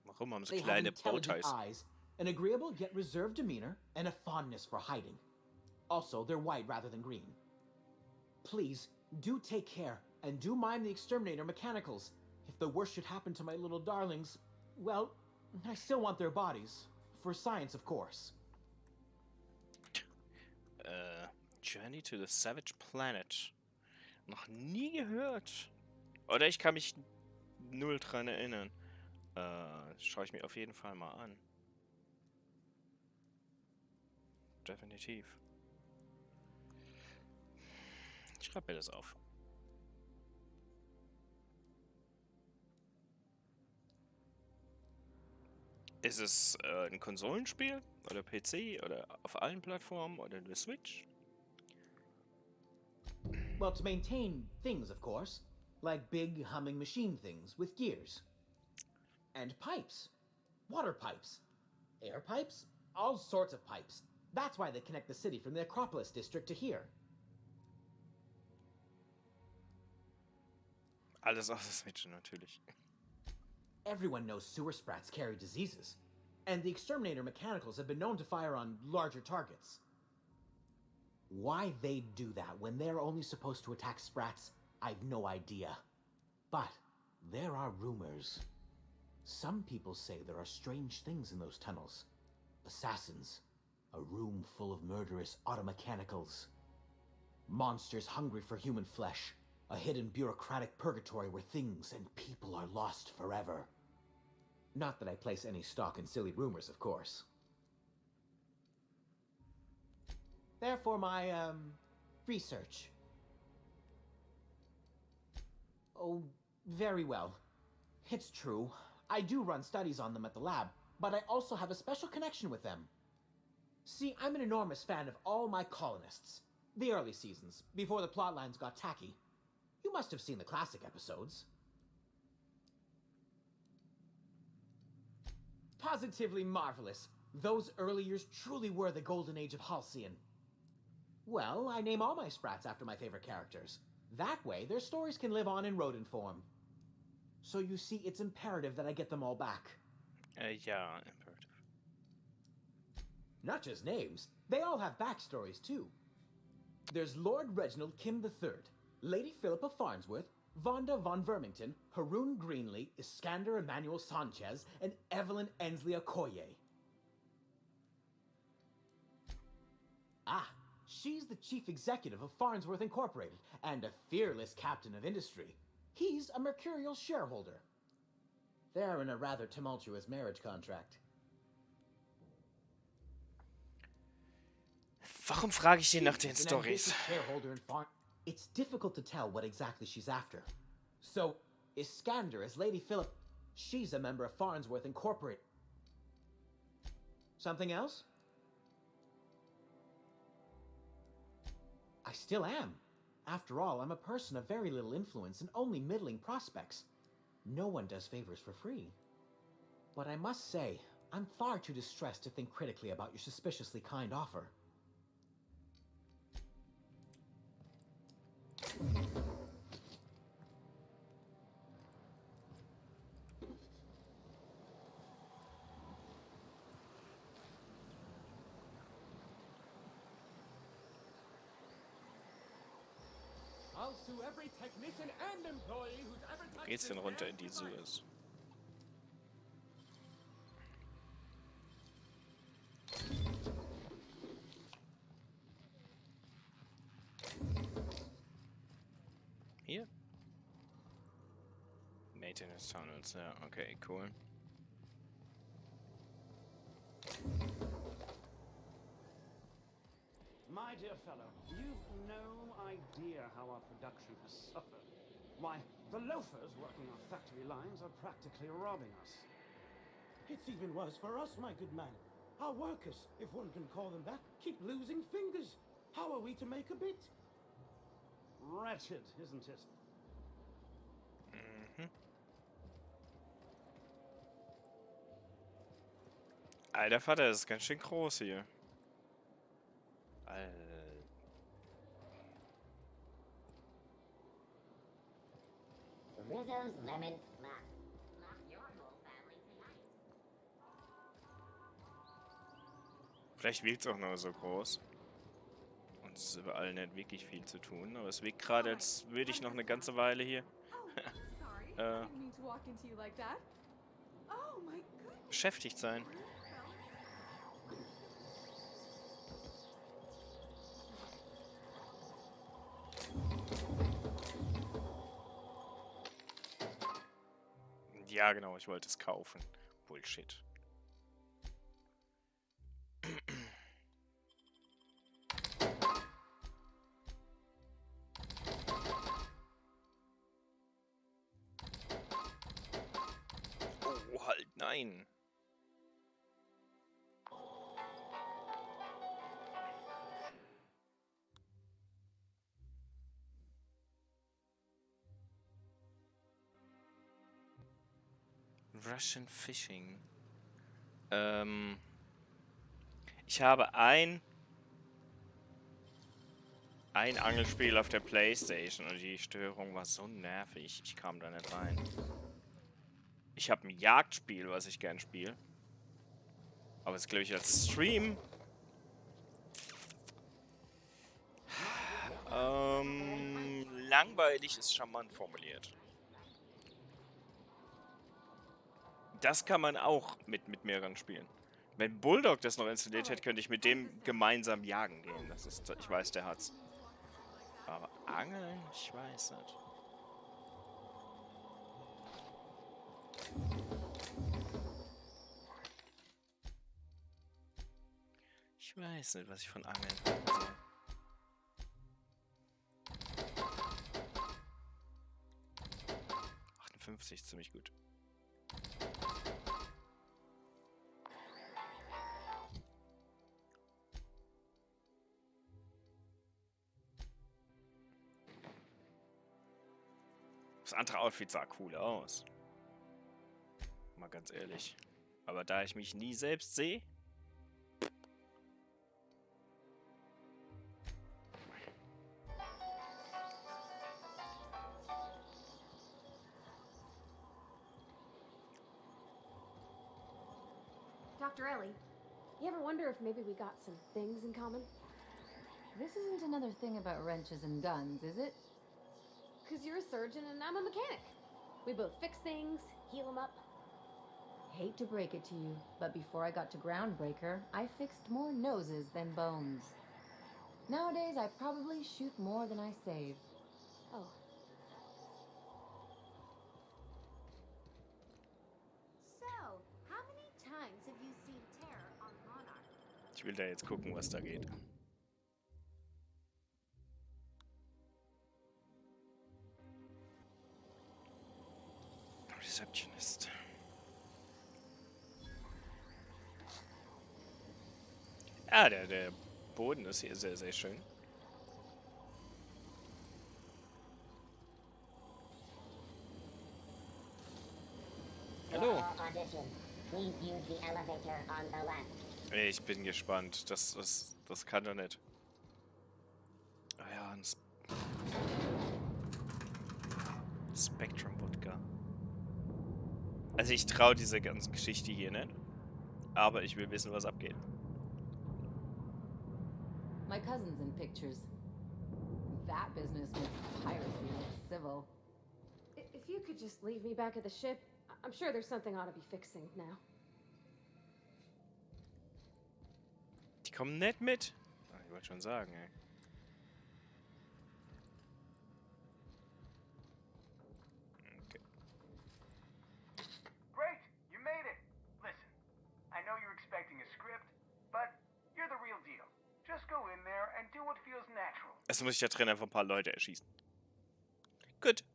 Warum haben sie They have kleine intelligent Bowties? eyes, an agreeable yet reserved demeanor, and a fondness for hiding. Also, they're white rather than green. Please, do take care, and do mind the exterminator mechanicals. If the worst should happen to my little darlings, well, I still want their bodies. For science, of course. Journey to the Savage Planet. Noch nie gehört. Oder ich kann mich null dran erinnern. Schaue ich mir auf jeden Fall mal an. Definitiv. Ich schreibe mir das auf. Ist es ein Konsolenspiel? Oder PC? Oder auf allen Plattformen? Oder eine Switch? Well, to maintain things, of course. like big humming machine things with gears. And pipes. Water pipes. Air pipes. All sorts of pipes. That's why they connect the city from the Acropolis district to here. Alles aus der Switch natürlich. Everyone knows sewer sprats carry diseases, and the exterminator mechanicals have been known to fire on larger targets. Why they do that when they're only supposed to attack sprats, I've no idea. But there are rumors. Some people say there are strange things in those tunnels. Assassins, a room full of murderous automechanicals. Monsters hungry for human flesh, a hidden bureaucratic purgatory where things and people are lost forever. Not that I place any stock in silly rumors, of course. Therefore, my, research. Oh, very well. It's true. I do run studies on them at the lab, but I also have a special connection with them. See, I'm an enormous fan of all my colonists. The early seasons, before the plotlines got tacky. You must have seen the classic episodes. Positively marvelous. Those early years truly were the golden age of Halcyon. Well, I name all my sprats after my favorite characters. That way, their stories can live on in rodent form. So you see, it's imperative that I get them all back. Ja, imperative. Not just names, they all have backstories too. There's Lord Reginald Kim III, Lady Philippa Farnsworth, Vonda von Vermington, Haroon Greenlee, Iskander Emmanuel Sanchez, and Evelyn Ensley Okoye. Ah, she's the chief executive of Farnsworth Incorporated and a fearless captain of industry. He's a mercurial shareholder. They're in a rather tumultuous marriage contract. Warum frage ich den nach den Storys? It's difficult to tell what exactly she's after. So, Iskander is Lady Philip. She's a member of Farnsworth Incorporated. Something else? I still am. After all, I'm a person of very little influence and only middling prospects. No one does favors for free. But I must say, I'm far too distressed to think critically about your suspiciously kind offer. I'll sue every technician and employee who's ever touched Geht's denn this runter damn in die device. Sewers? Hier? Maintenance Tunnels, ja, okay, cool. My dear fellow, you've no idea how our production has suffered. Why, the loafers working our factory lines are practically robbing us. It's even worse for us, my good man. Our workers, if one can call them that, keep losing fingers. How are we to make a bit? Wretched, isn't it? Alter Vater, das ist ganz schön groß hier. Rizzo's Lemon Slap. Slap your whole family tonight. Vielleicht wirkt es auch nur so groß. Und es ist überall nicht wirklich viel zu tun, aber es wirkt gerade, als würde ich noch eine ganze Weile hier beschäftigt sein. Ja, genau, ich wollte es kaufen. Bullshit. Oh, halt, nein. Russian Fishing. Ich habe ein Angelspiel auf der PlayStation und die Störung war so nervig, ich kam da nicht rein. Ich habe ein Jagdspiel, was ich gern spiele. Aber es glaube ich als Stream. Langweilig ist charmant formuliert. Das kann man auch mit mehreren spielen. Wenn Bulldog das noch installiert hätte, könnte ich mit dem gemeinsam jagen gehen. Das ist, ich weiß, der hat's. Aber Angeln, ich weiß nicht. Ich weiß nicht, was ich von Angeln halten soll. Ist ziemlich gut. Das andere Outfit sah cool aus. Mal ganz ehrlich. Aber da ich mich nie selbst sehe. Dr. Ellie, you ever wonder if maybe we got some things in common? This isn't another thing about wrenches and guns, is it? Because you're a surgeon and I'm a mechanic. We both fix things, heal them up. Hate to break it to you, but before I got to Groundbreaker, I fixed more noses than bones. Nowadays, I probably shoot more than I save. Oh. So, how many times have you seen terror on Monarch? Ich will da jetzt gucken, was da geht. Receptionist. Ah, der Boden ist hier sehr, sehr schön. Hallo. Ich bin gespannt. Das kann doch nicht. Ah ja, ein Spectrum-Wodka. Also ich traue dieser ganzen Geschichte hier nicht. Aber ich will wissen, was abgeht. My cousin's in pictures. That business makes piracy look civil. If you could just leave me back at the ship, I'm sure there's something I ought to be fixing now. Die kommen nicht mit? Ah, ich wollte schon sagen, ey. Okay. Great, you made it. Listen, I know you're expecting a script, but you're the real deal. Just go in there and do what feels natural. Erst muss ich da drin einfach ein paar Leute erschießen. Gut.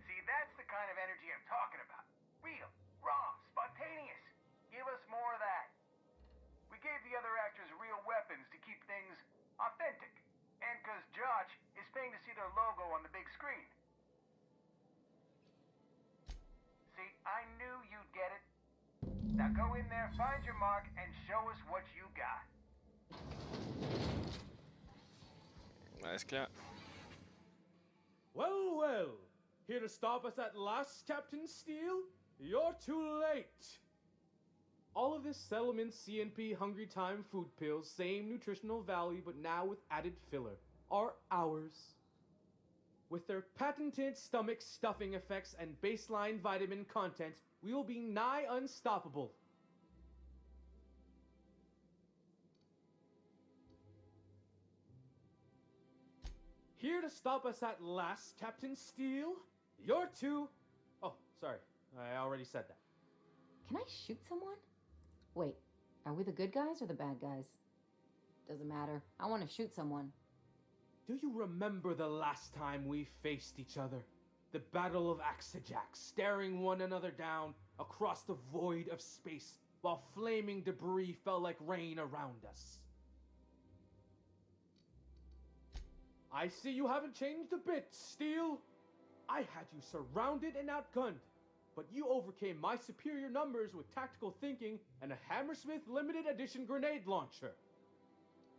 See, that's the kind of energy I'm talking about. Real, raw, spontaneous. Give us more of that. We gave the other actors real weapons to keep things authentic. And because Josh is paying to see their logo on the big screen. See, I knew you'd get it. Now go in there, find your mark, and show us what you got. Alles klar. Well, well. Here to stop us at last, Captain Steele? You're too late. All of this settlement CNP Hungry Time food pills, same nutritional value but now with added filler, are ours. With their patented stomach stuffing effects and baseline vitamin content, we will be nigh unstoppable. Here to stop us at last, Captain Steele? You're too... Oh, sorry. I already said that. Can I shoot someone? Wait, are we the good guys or the bad guys? Doesn't matter. I want to shoot someone. Do you remember the last time we faced each other? The Battle of Axejack, staring one another down across the void of space while flaming debris fell like rain around us. I see you haven't changed a bit, Steel. I had you surrounded and outgunned, but you overcame my superior numbers with tactical thinking and a Hammersmith limited edition grenade launcher.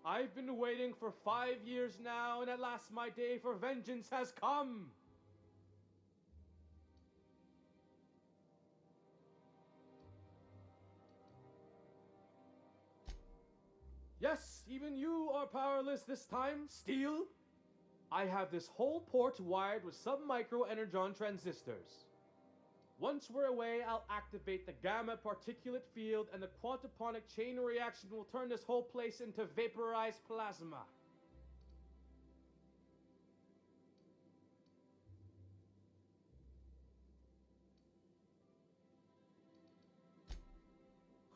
I've been waiting for 5 years now, and at last my day for vengeance has come. Yes, even you are powerless this time, Steel. I have this whole port wired with sub-micro energon transistors. Once we're away, I'll activate the gamma particulate field, and the quantaponic chain reaction will turn this whole place into vaporized plasma.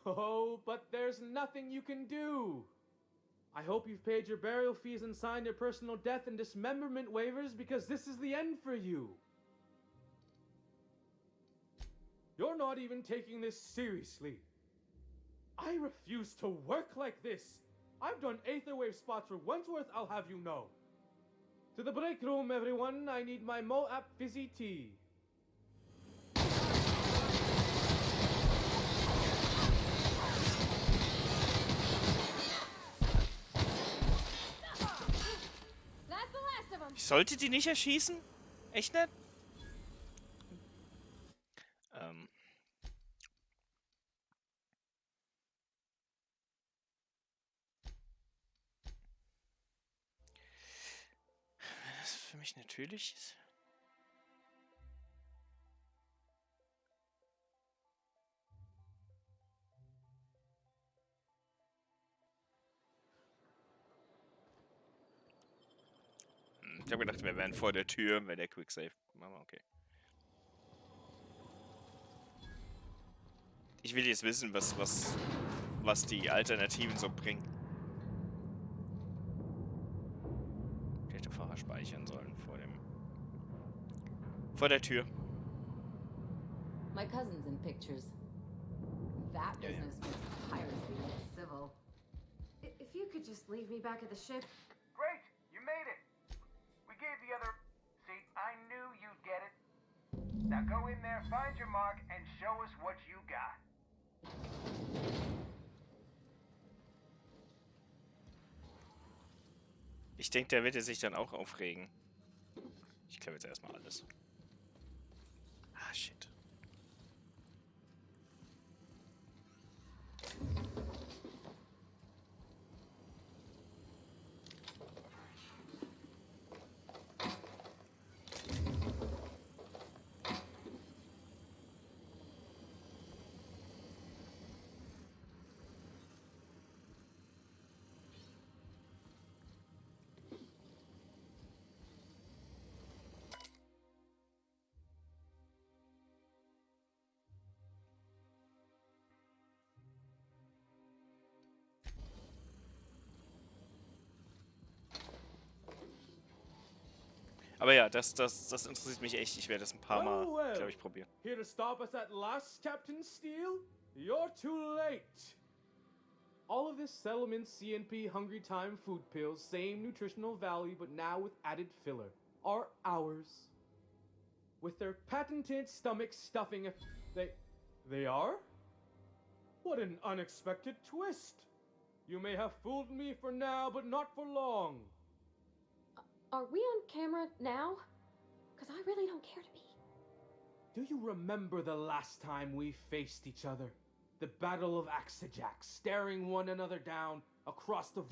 Oh, but there's nothing you can do. I hope you've paid your burial fees and signed your personal death and dismemberment waivers, because this is the end for you. You're not even taking this seriously. I refuse to work like this. I've done Aether Wave spots for Wentworth, I'll have you know. To the break room, everyone. I need my Moab fizzy tea. That's the last of them. Ich sollte die nicht erschießen? Echt nicht? Wenn das für mich natürlich ist. Ich habe gedacht, wir wären vor der Tür, wäre der Quicksave. Aber okay. Ich will jetzt wissen, was die Alternativen so bringen. Ich hätte vorher speichern sollen vor der Tür. My cousin's in pictures. That business was piracy and civil. If you could just leave me back at the ship. Great, you made it. We gave the other... See, I knew you'd get it. Now go in there, find your mark, and show us what you got. Ich denke, der wird sich dann auch aufregen. Ich klappe jetzt erstmal alles. Ah, shit. Aber ja, das interessiert mich echt. Ich werde das ein paar Mal, glaube ich, probieren. Here to stop us at last, Captain Steel? You're too late. All of this settlement CNP Hungry Time food pills, same nutritional value, but now with added filler, are ours. With their patented stomach stuffing, they are? What an unexpected twist. You may have fooled me for now, but not for long. Are we on camera now? Because I really don't care to be. Do you remember the last time we faced each other? The Battle of Axejack, staring one another down across the...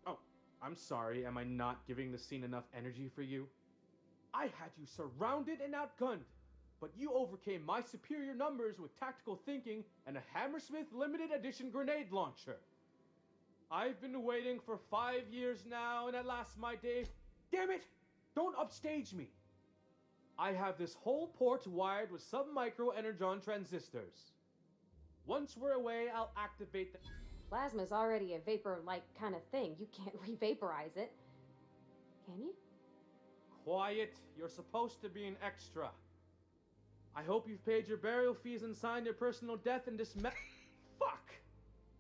Oh, I'm sorry, am I not giving the scene enough energy for you? I had you surrounded and outgunned, but you overcame my superior numbers with tactical thinking and a Hammersmith limited edition grenade launcher. I've been waiting for 5 years now, and at last my day... Damn it! Don't upstage me! I have this whole port wired with sub-micro energon transistors. Once we're away, I'll activate the... Plasma's already a vapor-like kind of thing. You can't re-vaporize it. Can you? Quiet. You're supposed to be an extra. I hope you've paid your burial fees and signed your personal death and Fuck!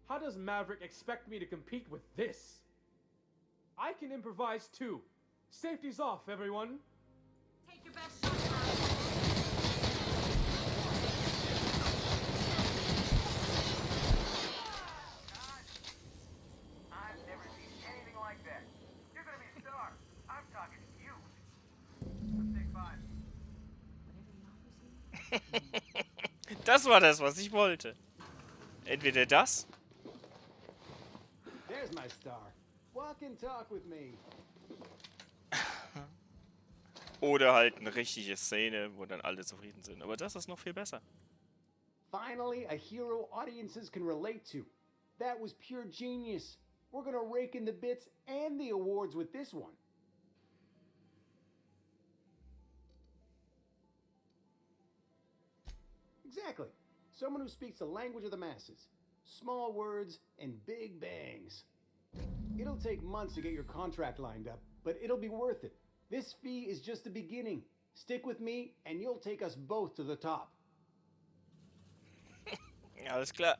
How does Maverick expect me to compete with this? I can improvise too. Safety's off, everyone. Take your best shot. I've never seen anything like that. You're gonna be a star. I'm talking huge. Let's take 5. Das war das, was ich wollte. Entweder das. There's my star. Walk and talk with me. Oder halt eine richtige Szene, wo dann alle zufrieden sind. Aber das ist noch viel besser. Finally, a hero audiences can relate to. That was pure genius. We're gonna rake in the bits and the awards with this one. Exactly. Someone who speaks the language of the masses. Small words and big bangs. It'll take months to get your contract lined up, but it'll be worth it. This fee is just the beginning. Stick with me and you'll take us both to the top. Alles klar.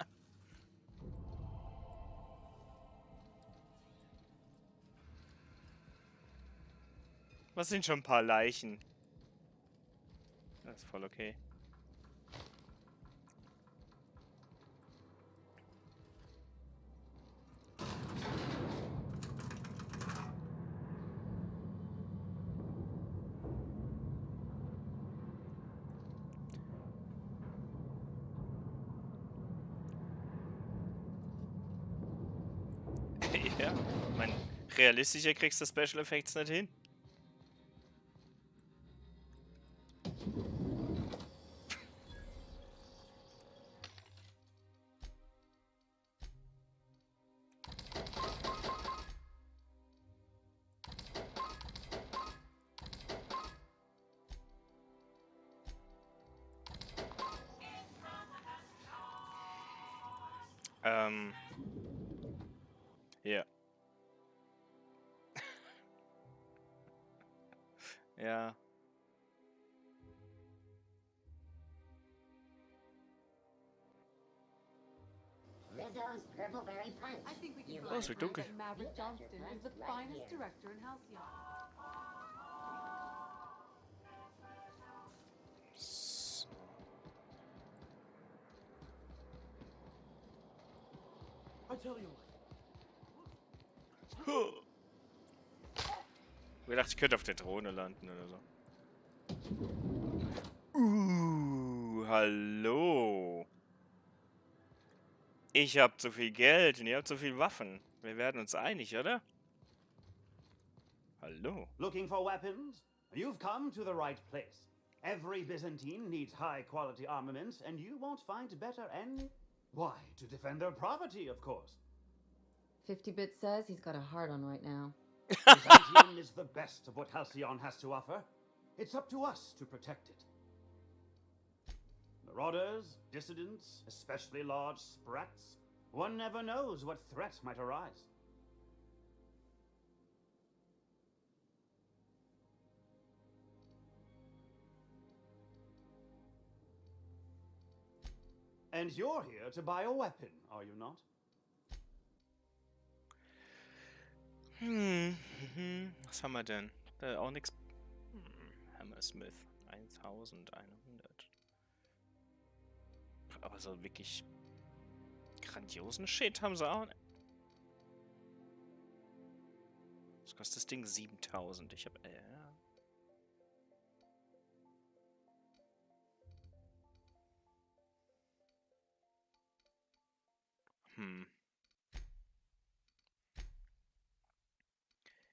Was sind schon ein paar Leichen? Das ist voll okay. Ja, mein realistischer kriegst du Special Effects nicht hin. Ja. Ja. Rizzo's Purpleberry Punch. I think we You can Oh, es wird dunkel. that Maverick Johnston is the finest director in Halcyon. I tell you Ich dachte, ich könnte auf der Drohne landen oder so. Hallo. Ich hab zu viel Geld und ihr habt zu viel Waffen. Wir werden uns einig, oder? Hallo. Looking for weapons? You've come to the right place. Every Byzantine needs high-quality armaments, and you won't find better any... Why, to defend their property, of course. 50-Bit says he's got a hard on right now. Byzantium is the best of what Halcyon has to offer. It's up to us to protect it. Marauders, dissidents, especially large sprats. One never knows what threat might arise. And you're here to buy a weapon, are you not? Was haben wir denn? Auch nix. Hammersmith 1100. Aber so wirklich grandiosen Shit haben sie auch nicht. Was kostet das Ding? 7000. Ich hab.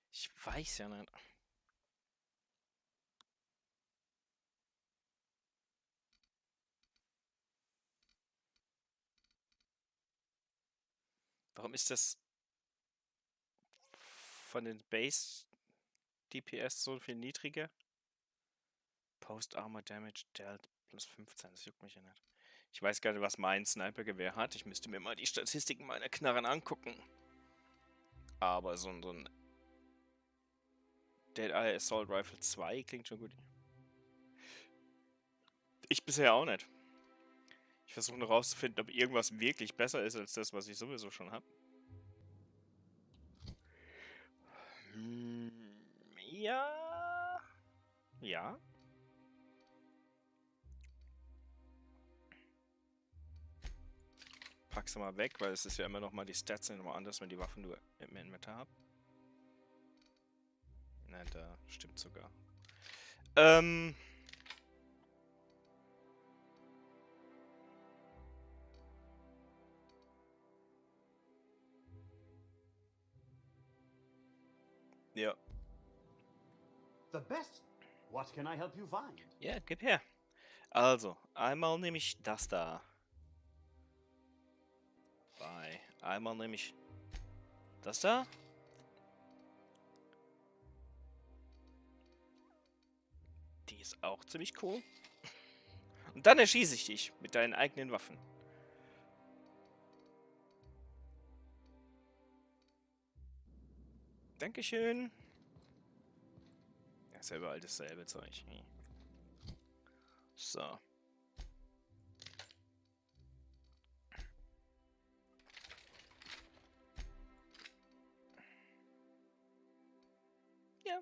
Ich weiß ja nicht. Warum ist das von den Base DPS so viel niedriger? Post Armor Damage dealt plus 15, das juckt mich ja nicht. Ich weiß gar nicht, was mein Snipergewehr hat. Ich müsste mir mal die Statistiken meiner Knarren angucken. Aber so ein Dead Eye Assault Rifle 2 klingt schon gut. Ich bisher auch nicht. Ich versuche noch rauszufinden, ob irgendwas wirklich besser ist als das, was ich sowieso schon habe. Ja. Ja. Pack sie mal weg, weil es ist ja immer noch mal die Stats sind immer anders, wenn die Waffen nur im Inventar haben. Nein, da stimmt sogar. Ja. The best. What can I help you find? Ja, gib her. Also, einmal nehme ich das da. Einmal nehme ich das da. Die ist auch ziemlich cool. Und dann erschieße ich dich mit deinen eigenen Waffen. Dankeschön. Ja, ist ja überall dasselbe Zeug. So. Ja.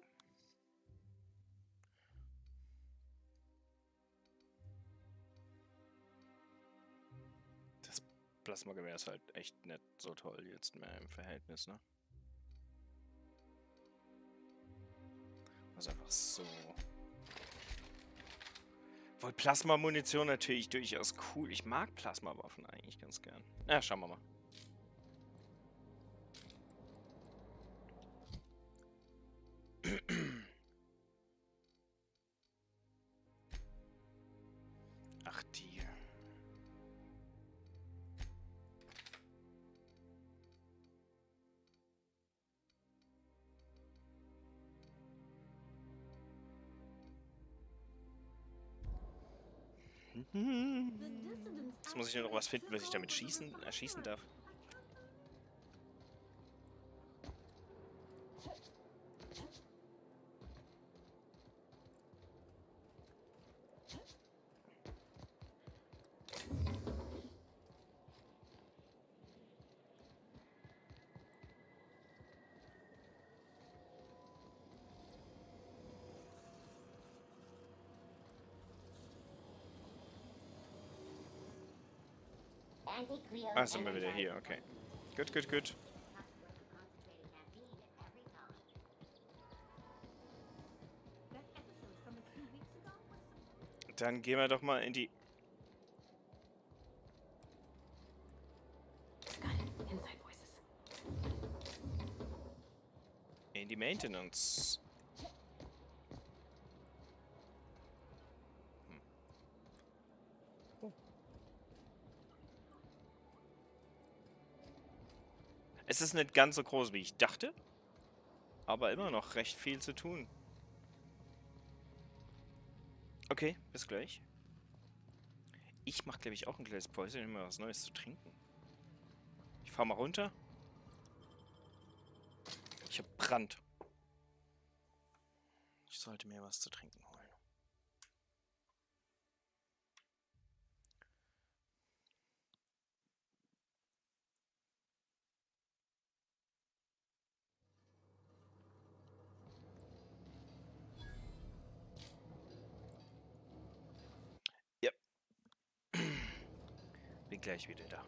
Das Plasmagewehr ist halt echt nicht so toll jetzt mehr im Verhältnis, ne? Also einfach so. Obwohl Plasma-Munition natürlich durchaus cool. Ich mag Plasmawaffen eigentlich ganz gern. Ja, schauen wir mal. Ach, die. Jetzt muss ich nur noch was finden, was ich damit erschießen darf. Ah, sind wir wieder hier, okay. Gut, gut, gut. Dann gehen wir doch mal in die... In die Maintenance. Es ist nicht ganz so groß, wie ich dachte. Aber immer noch recht viel zu tun. Okay, bis gleich. Ich mache, glaube ich, auch ein kleines Päuschen, um mal was Neues zu trinken. Ich fahre mal runter. Ich habe Brand. Ich sollte mir was zu trinken holen. Ja. Bin gleich wieder da.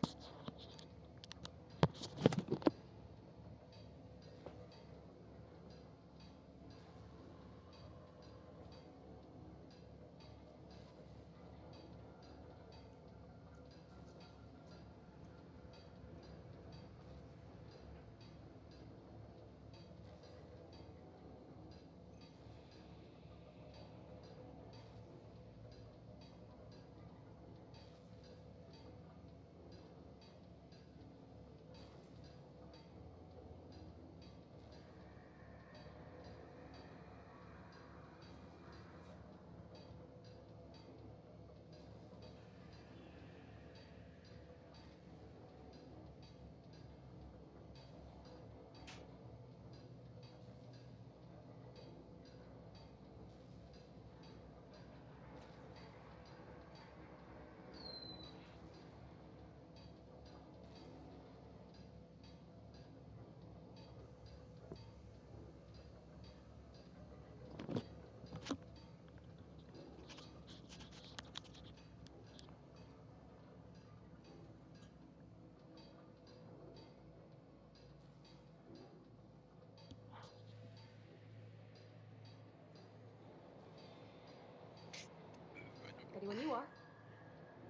when you are.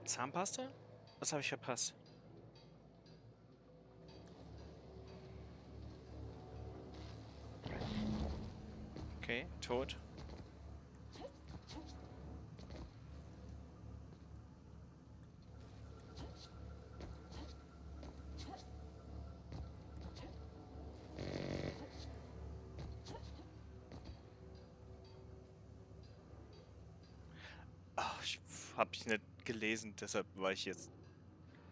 Zahnpasta? Was habe ich verpasst? Okay, tot. Oh, ich habe ich nicht gelesen, deshalb war ich jetzt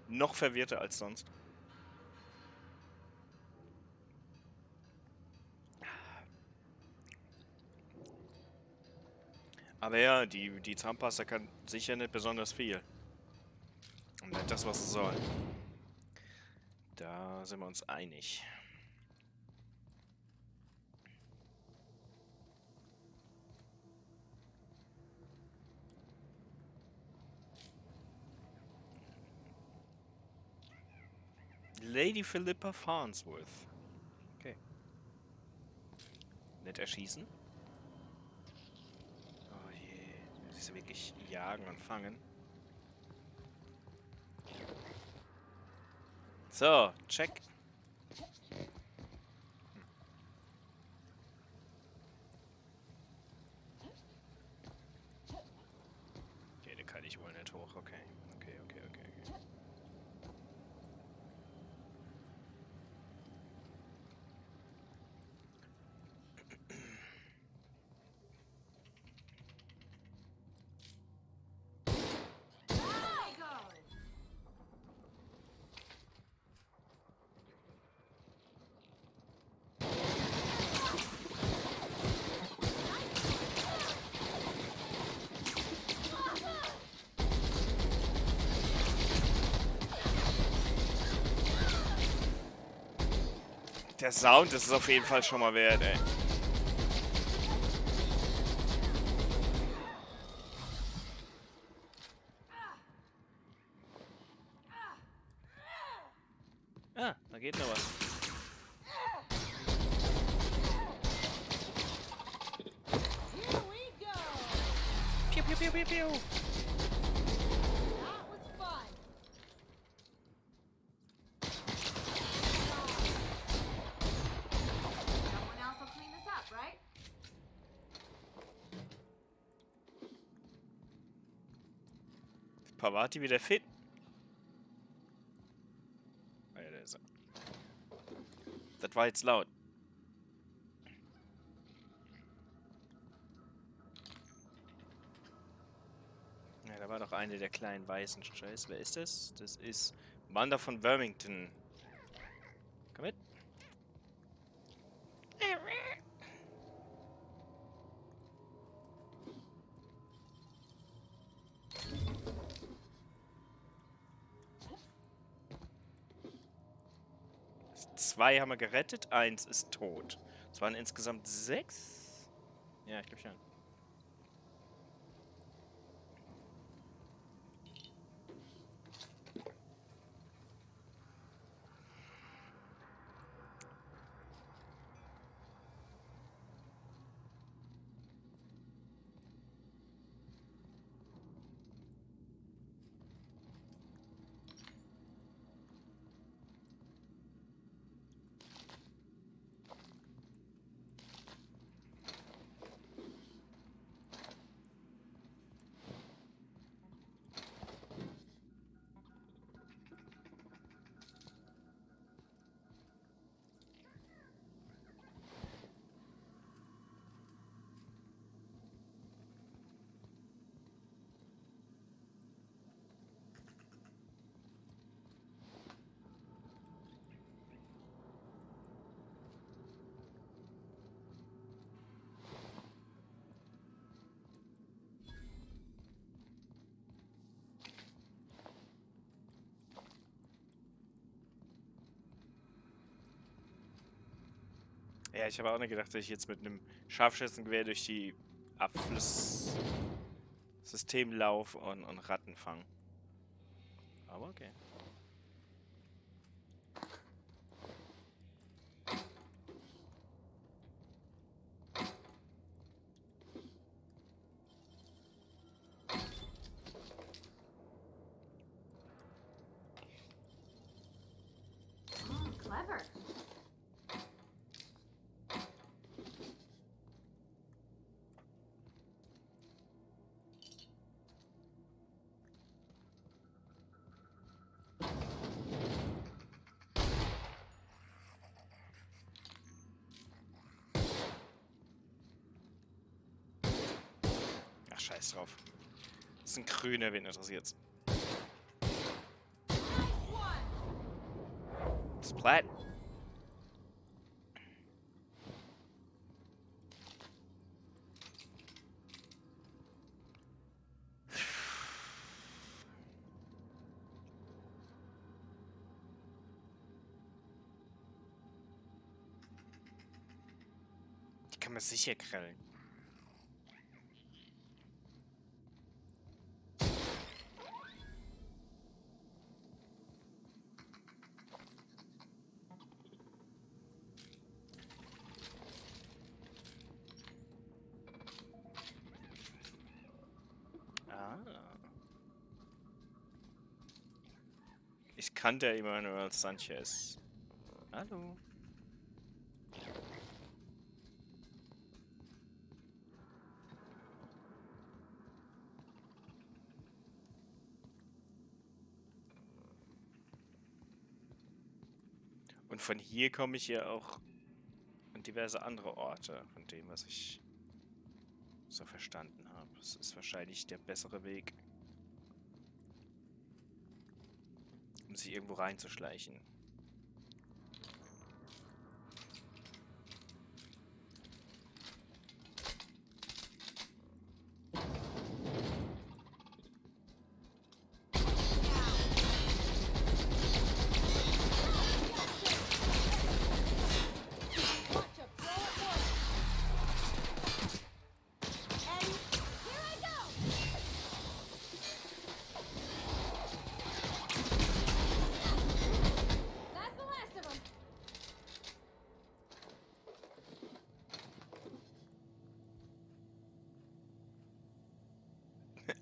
noch verwirrter als sonst. Aber ja, die Zahnpasta kann sicher nicht besonders viel. Und nicht das, was sie soll. Da sind wir uns einig. Lady Philippa Farnsworth. Okay. Nicht erschießen. Oh je. Das ist wirklich jagen und fangen. So, check. Okay, den kann ich wohl nicht hoch. Okay. Okay. Der Sound ist es auf jeden Fall schon mal wert, ey. Ah, da geht noch was. Piu, piu, piu, piu, piu. Someone else will clean this up, right? Pavati wieder fit. Ah ja, da ist er. Das war jetzt laut. Ja, da war doch eine der kleinen weißen Scheiß. Wer ist das? Das ist Wanda von Vermington. Komm mit. Zwei haben wir gerettet, eins ist tot. Es waren insgesamt 6. Ja, ich glaube schon. Ja, ich habe auch nicht gedacht, dass ich jetzt mit einem Scharfschützengewehr durch die Abflusssystem laufe und Ratten fange. Aber okay. scheiß drauf. Das ist ein grüner, wen interessiert's. Splat. Die kann man sicher grellen. Ich kannte Emmanuel Sanchez. Hallo. Und von hier komme ich ja auch an diverse andere Orte, von dem, was ich so verstanden habe. Es ist wahrscheinlich der bessere Weg, um sich irgendwo reinzuschleichen.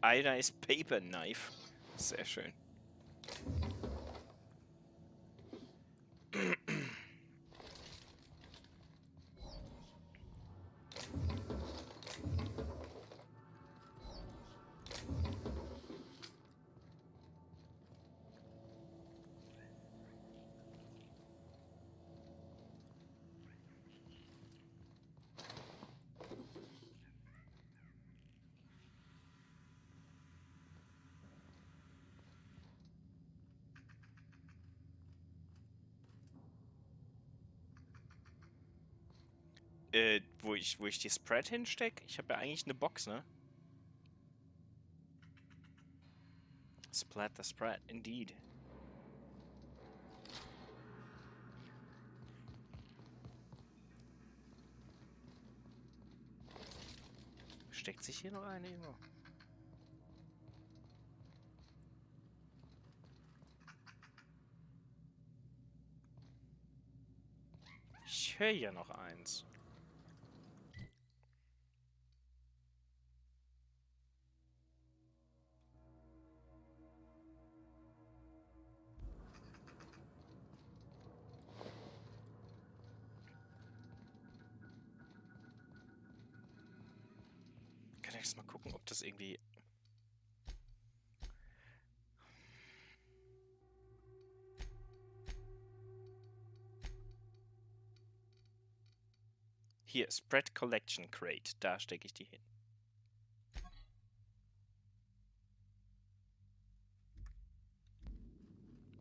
Einer ist Paper Knife. Sehr schön. Wo ich die Spread hinstecke? Ich habe ja eigentlich eine Box, ne? Splat the Spread, indeed. Steckt sich hier noch eine irgendwo? Ich höre ja noch eins. Kann ich jetzt mal gucken, ob das irgendwie... Hier, Spread Collection Crate. Da stecke ich die hin.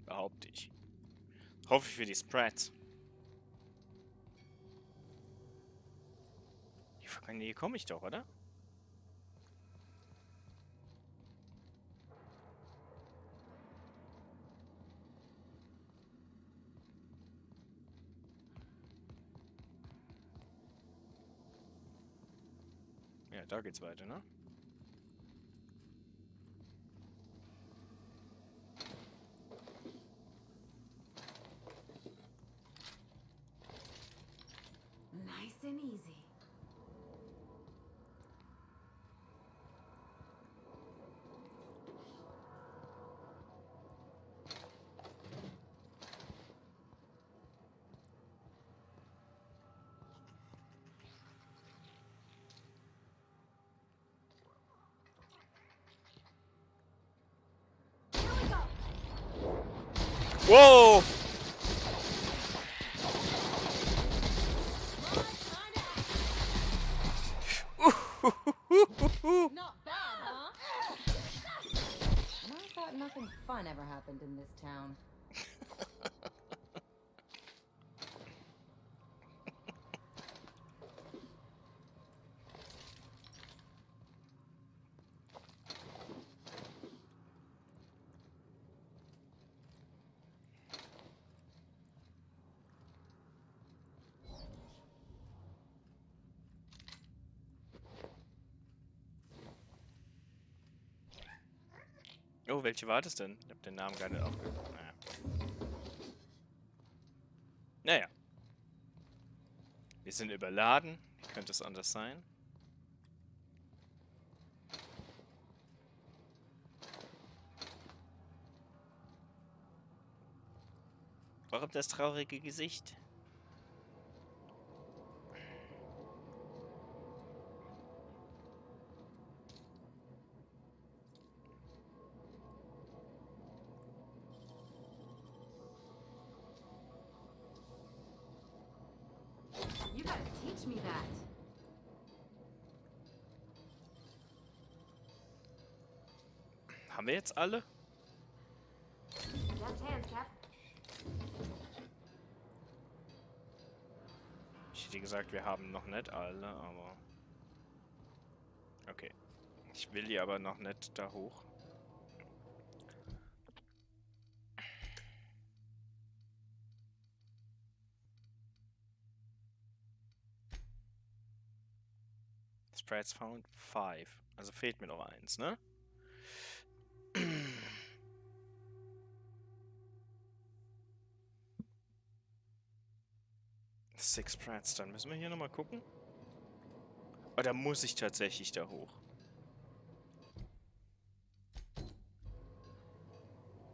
Behaupte ich. Hoffe ich für die Spreads. Hier komme ich doch, oder? Ja, da geht's weiter, ne? Nice and easy. Whoa! Not bad. never happened in this town. Oh, welche war das denn? Ich habe den Namen gar nicht aufgehört. Naja. Wir sind überladen. Wie könnte es anders sein? Warum das traurige Gesicht? You gotta teach me that. Haben wir jetzt alle? Left hand, Cap. Ich hätte gesagt, wir haben noch nicht alle, aber... Okay. Ich will die aber noch nicht da hoch. Sprites found 5. Also fehlt mir noch eins, ne? 6 Sprites, dann müssen wir hier nochmal gucken. Oh, da muss ich tatsächlich da hoch.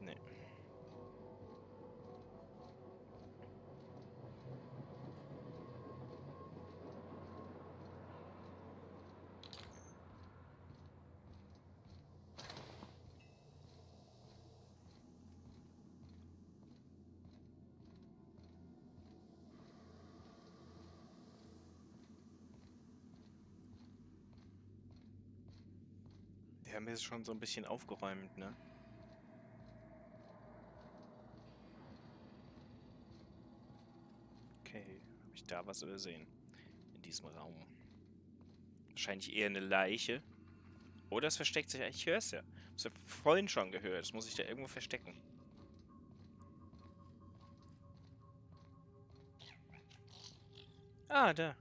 Nee. Wir haben jetzt schon so ein bisschen aufgeräumt, ne? Okay, habe ich da was übersehen? In diesem Raum. Wahrscheinlich eher eine Leiche. Oder es versteckt sich. Ich höre es ja. Ich habe vorhin schon gehört. Das muss ich da irgendwo verstecken. Ah, da.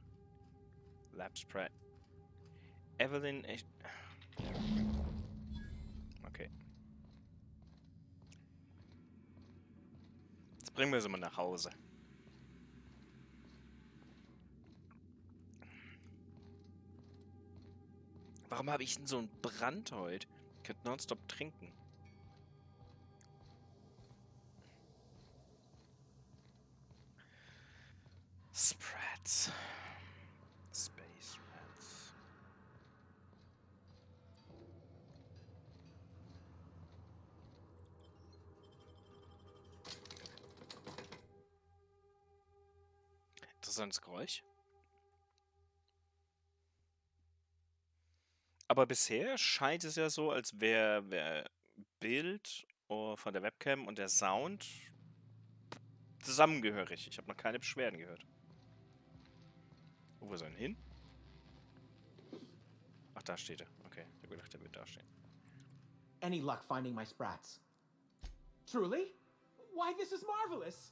Lab Sprite. Evelyn. Okay. Jetzt bringen wir sie mal nach Hause. Warum habe ich denn so einen Brand heute? Ich könnte nonstop trinken. Sprats. Space Rats. Interessantes Geräusch. Aber bisher scheint es ja so, als wäre Bild von der Webcam und der Sound zusammengehörig. Ich habe noch keine Beschwerden gehört. Wo soll er hin? Ach, da steht er. Okay, ich habe gedacht, er wird da stehen. Any luck finding my sprats? Truly? Why, this is marvelous!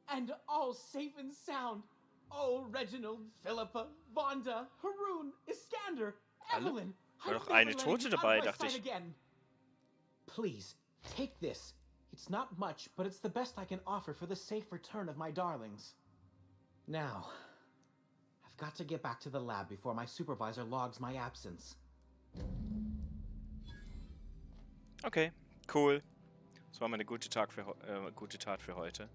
And all safe and sound. Oh, Reginald, Philippa, Vonda, Haroon, Iskander, Evelyn. War doch eine Tote dabei, dachte ich. Again. Please, take this. It's not much, but it's the best I can offer for the safe return of my darlings. Now, I've got to get back to the lab before my supervisor logs my absence. Okay, cool. Das war mal eine gute Tat für heute.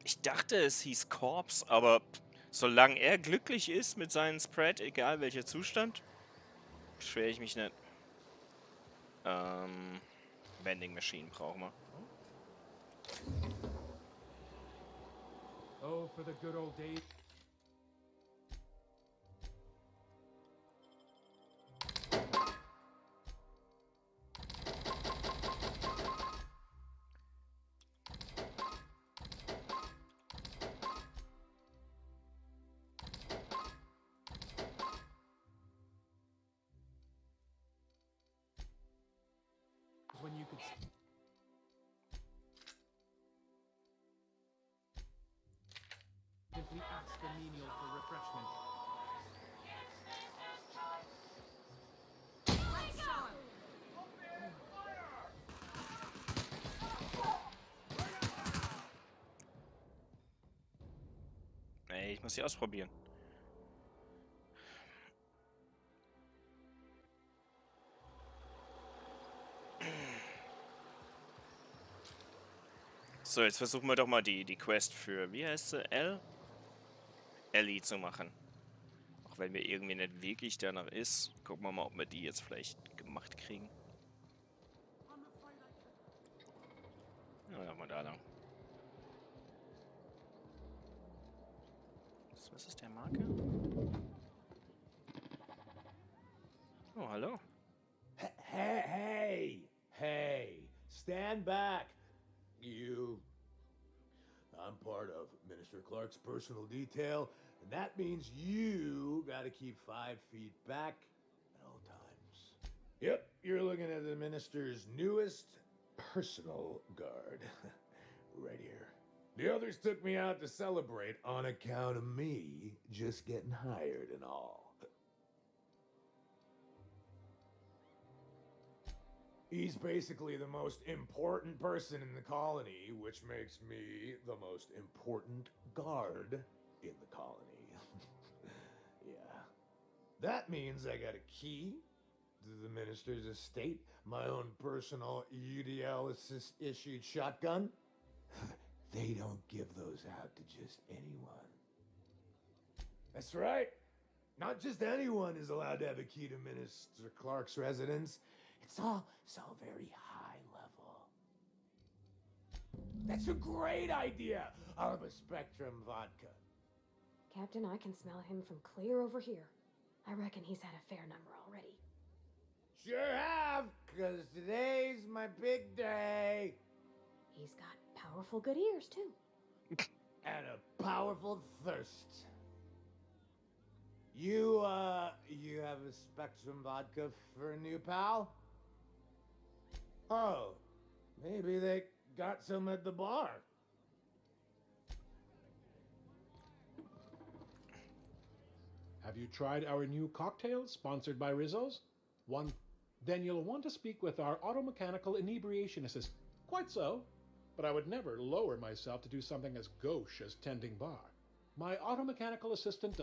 Ich dachte, es hieß Corpse, aber solange er glücklich ist mit seinem Spread, egal welcher Zustand, beschwere ich mich nicht. Vending Machine brauchen wir. Oh, for the good old days. could simply ask the menial for refreshment. Let's show him. Ey, ich muss sie ausprobieren. So, jetzt versuchen wir doch mal die Quest für, wie heißt sie, Ellie zu machen. Auch wenn mir irgendwie nicht wirklich danach ist. Gucken wir mal, ob wir die jetzt vielleicht gemacht kriegen. Ja, mal da lang. Was ist der Marker? Oh, hallo. Hey, stand back, you. I'm part of Minister Clark's personal detail, and that means you gotta keep 5 feet back at all times. Yep, you're looking at the minister's newest personal guard. Right here. The others took me out to celebrate on account of me just getting hired and all. He's basically the most important person in the colony, which makes me the most important guard in the colony. Yeah. That means I got a key to the minister's estate, my own personal UDL issued shotgun. They don't give those out to just anyone. That's right. Not just anyone is allowed to have a key to Minister Clark's residence. It's all so very high level. That's a great idea. I'll have a Spectrum vodka. Captain, I can smell him from clear over here. I reckon he's had a fair number already. Sure have, because today's my big day. He's got powerful good ears, too. And a powerful thirst. You have a Spectrum vodka for a new pal? Oh, maybe they got some at the bar. Have you tried our new cocktail sponsored by Rizzo's? Then you'll want to speak with our automechanical inebriation assistant. Quite so, but I would never lower myself to do something as gauche as tending bar. My automechanical assistant...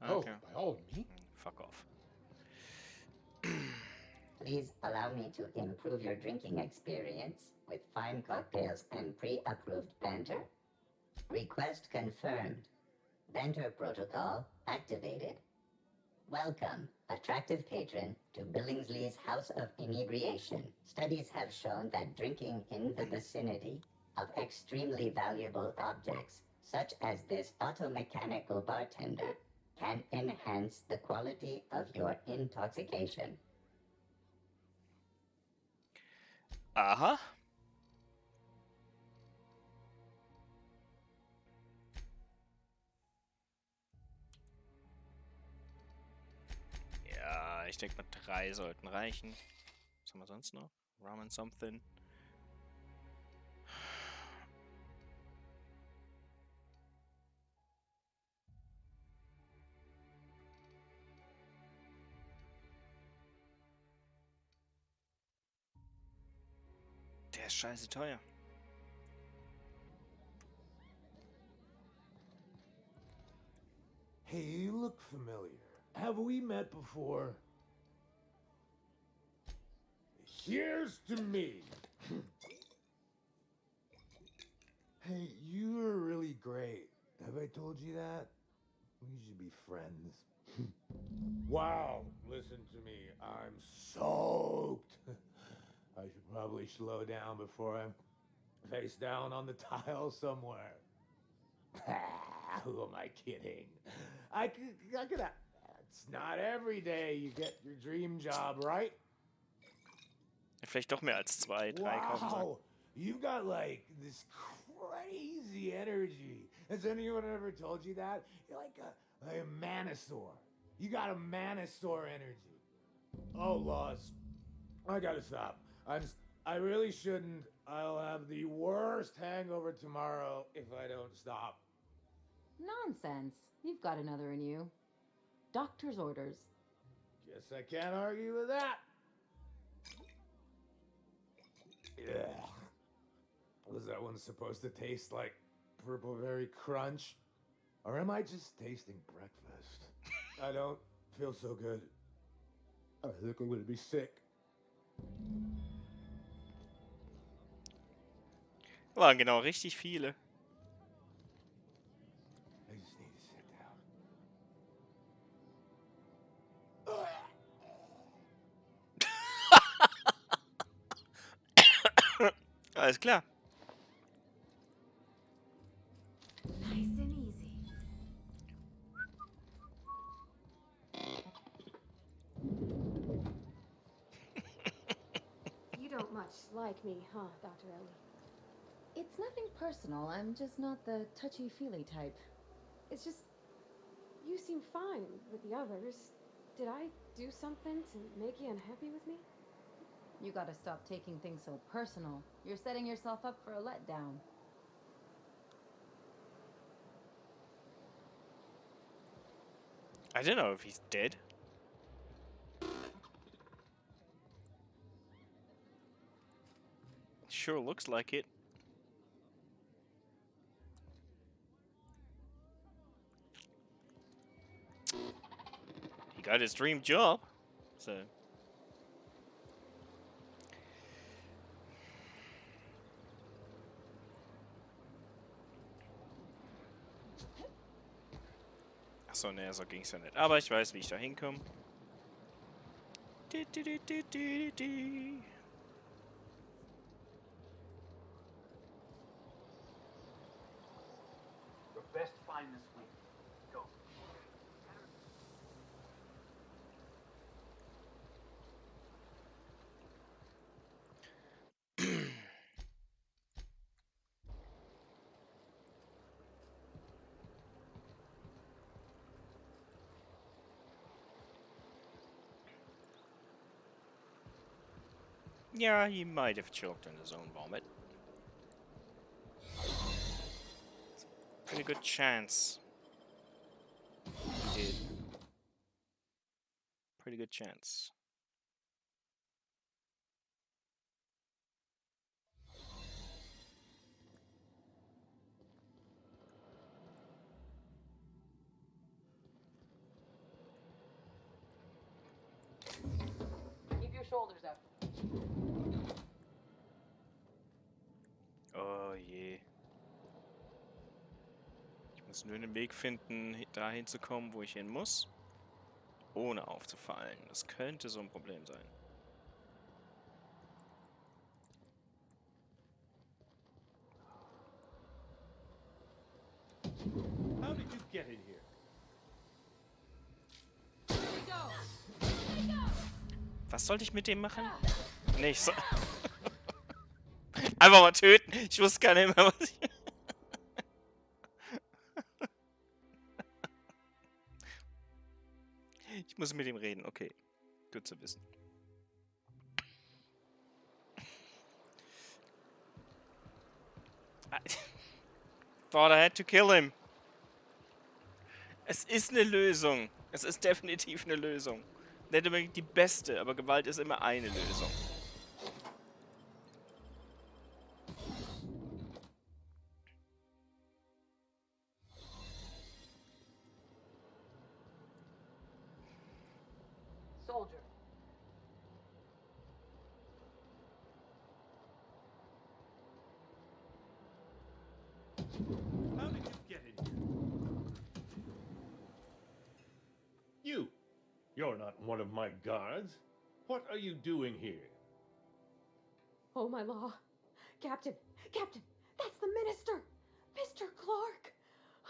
Okay. Oh, by all means. Fuck off. Please allow me to improve your drinking experience with fine cocktails and pre-approved banter. Request confirmed. Banter protocol activated. Welcome, attractive patron, to Billingsley's House of Inebriation. Studies have shown that drinking in the vicinity of extremely valuable objects, such as this automechanical bartender, can enhance the quality of your intoxication. Aha. Ja, ich denke mal 3 sollten reichen. Was haben wir sonst noch? Ramen something. Der ist scheiße teuer. Hey, you look familiar. Have we met before? Here's to me. Hey, you are really great. Have I told you that? We should be friends. Wow, listen to me. I'm soaked. I should probably slow down before I'm face down on the tile somewhere. Who am I kidding? I could. It's not every day you get your dream job, right? Vielleicht doch mehr als 2, 3 kaufen sollen. Wow, you've got like this crazy energy. Has anyone ever told you that? You're like a manosaur. You got a manosaur energy. Oh, Lost. I gotta stop. I'm I really shouldn't. I'll have the worst hangover tomorrow if I don't stop. Nonsense. You've got another in you. Doctor's orders. Guess I can't argue with that. Yeah. Was that one supposed to taste like purple berry crunch? Or am I just tasting breakfast? I don't feel so good. I think I'm gonna be sick. Waren genau richtig viele. I just need to sit down. Alles klar. Nice and easy. You don't much like me, huh, Dr. Ellie? It's nothing personal. I'm just not the touchy-feely type. It's just, you seem fine with the others. Did I do something to make you unhappy with me? You gotta stop taking things so personal. You're setting yourself up for a letdown. I don't know if he's dead. Sure looks like it. He got his dream job, so. Achso, ne, so ging's ja nicht. Aber ich weiß, wie ich da hinkomme. Your best find this week. Go. Yeah, he might have choked on his own vomit. Pretty good chance. He did. Pretty good chance. Keep your shoulders up. Oh je. Ich muss nur den Weg finden, dahin zu kommen, wo ich hin muss. Ohne aufzufallen. Das könnte so ein Problem sein. How did you get in here? Was sollte ich mit dem machen? Nee, ich soll... Einfach mal töten. Ich wusste gar nicht mehr, was ich... Ich muss mit ihm reden, okay. Gut zu wissen. Thought I had to kill him. Es ist eine Lösung. Es ist definitiv eine Lösung. Nicht unbedingt die beste, aber Gewalt ist immer eine Lösung. Soldier. How did you get in here? You! You're not one of my guards. What are you doing here? Oh, my law. Captain! Captain! That's the minister! Mr. Clark!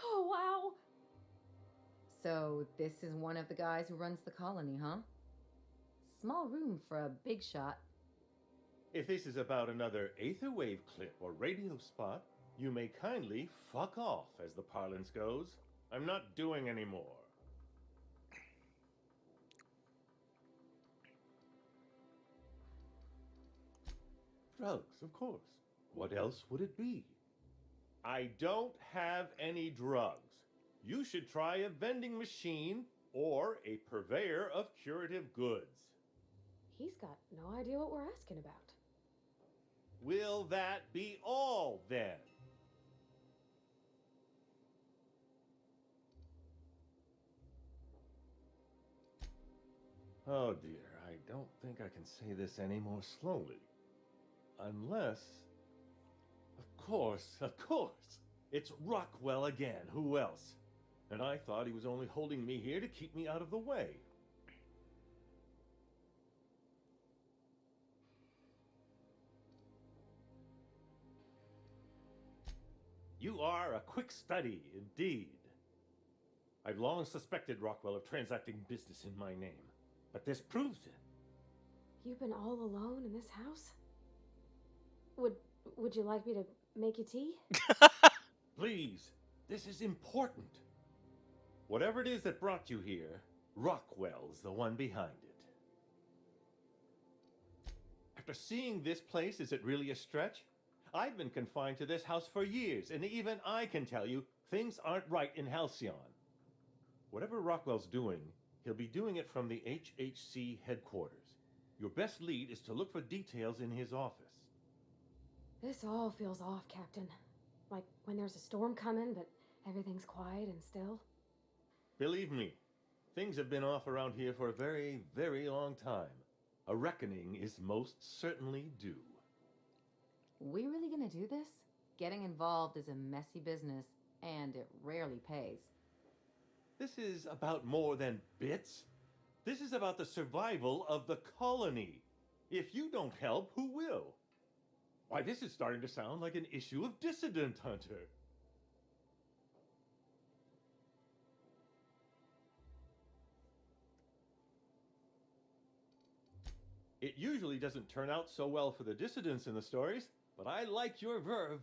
Oh, wow! So, this is one of the guys who runs the colony, huh? Small room for a big shot. If this is about another Aetherwave clip or radio spot, you may kindly fuck off, as the parlance goes. I'm not doing any more. Drugs, of course. What else would it be? I don't have any drugs. You should try a vending machine or a purveyor of curative goods. He's got no idea what we're asking about. Will that be all, then? Oh dear, I don't think I can say this any more slowly. Unless... Of course! It's Rockwell again, who else? And I thought he was only holding me here to keep me out of the way. You are a quick study, indeed. I've long suspected Rockwell of transacting business in my name, but this proves it. You've been all alone in this house? Would you like me to make you tea? Please, this is important. Whatever it is that brought you here, Rockwell's the one behind it. After seeing this place, is it really a stretch? I've been confined to this house for years, and even I can tell you, things aren't right in Halcyon. Whatever Rockwell's doing, he'll be doing it from the HHC headquarters. Your best lead is to look for details in his office. This all feels off, Captain. Like when there's a storm coming, but everything's quiet and still. Believe me, things have been off around here for a very, very long time. A reckoning is most certainly due. We really gonna do this? Getting involved is a messy business, and it rarely pays. This is about more than bits. This is about the survival of the colony. If you don't help, who will? Why, this is starting to sound like an issue of Dissident Hunter. It usually doesn't turn out so well for the dissidents in the stories, but I like your verve.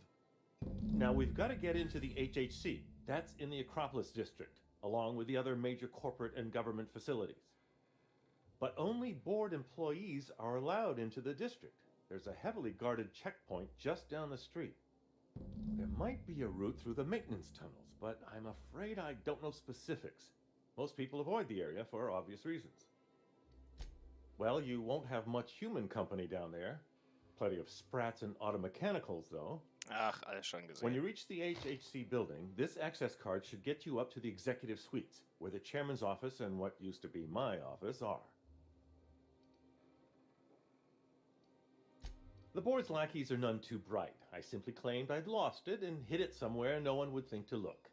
Now, we've got to get into the HHC. That's in the Acropolis district, along with the other major corporate and government facilities. But only board employees are allowed into the district. There's a heavily guarded checkpoint just down the street. There might be a route through the maintenance tunnels, but I'm afraid I don't know specifics. Most people avoid the area for obvious reasons. Well, you won't have much human company down there. Plenty of sprats and automechanicals, though. Ach, alles schon gesehen. When you reach the HHC building, this access card should get you up to the executive suites, where the chairman's office and what used to be my office are. The board's lackeys are none too bright. I simply claimed I'd lost it and hid it somewhere no one would think to look.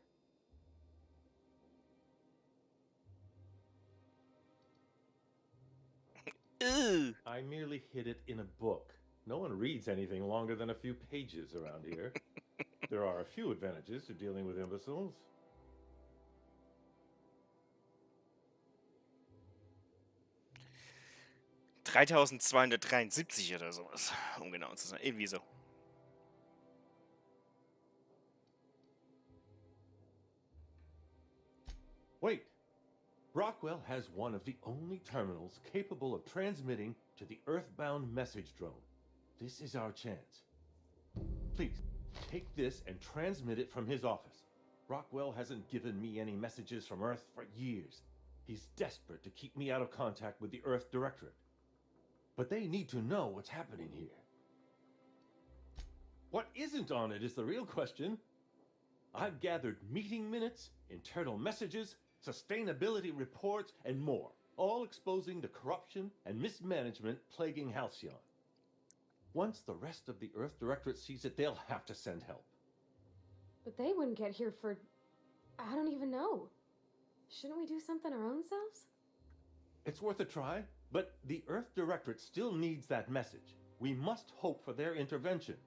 I merely hid it in a book. No one reads anything longer than a few pages around here. There are a few advantages to dealing with imbeciles. $3.273 oder sowas, um genau zu sein. Irgendwie so. Wait. Rockwell has one of the only terminals capable of transmitting to the Earthbound message drone. This is our chance. Please, take this and transmit it from his office. Rockwell hasn't given me any messages from Earth for years. He's desperate to keep me out of contact with the Earth Directorate. But they need to know what's happening here. What isn't on it is the real question. I've gathered meeting minutes, internal messages, sustainability reports, and more, all exposing the corruption and mismanagement plaguing Halcyon. Once the rest of the Earth Directorate sees it, they'll have to send help. But they wouldn't get here for... I don't even know. Shouldn't we do something our own selves? It's worth a try, but the Earth Directorate still needs that message. We must hope for their intervention.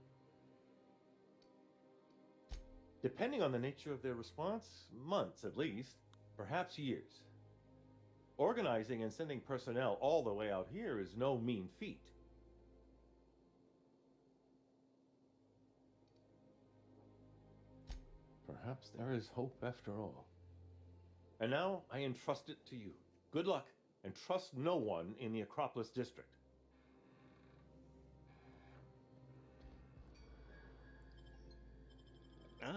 Depending on the nature of their response, months at least, perhaps years. Organizing and sending personnel all the way out here is no mean feat. Perhaps there is hope after all. And now I entrust it to you. Good luck, and trust no one in the Acropolis district.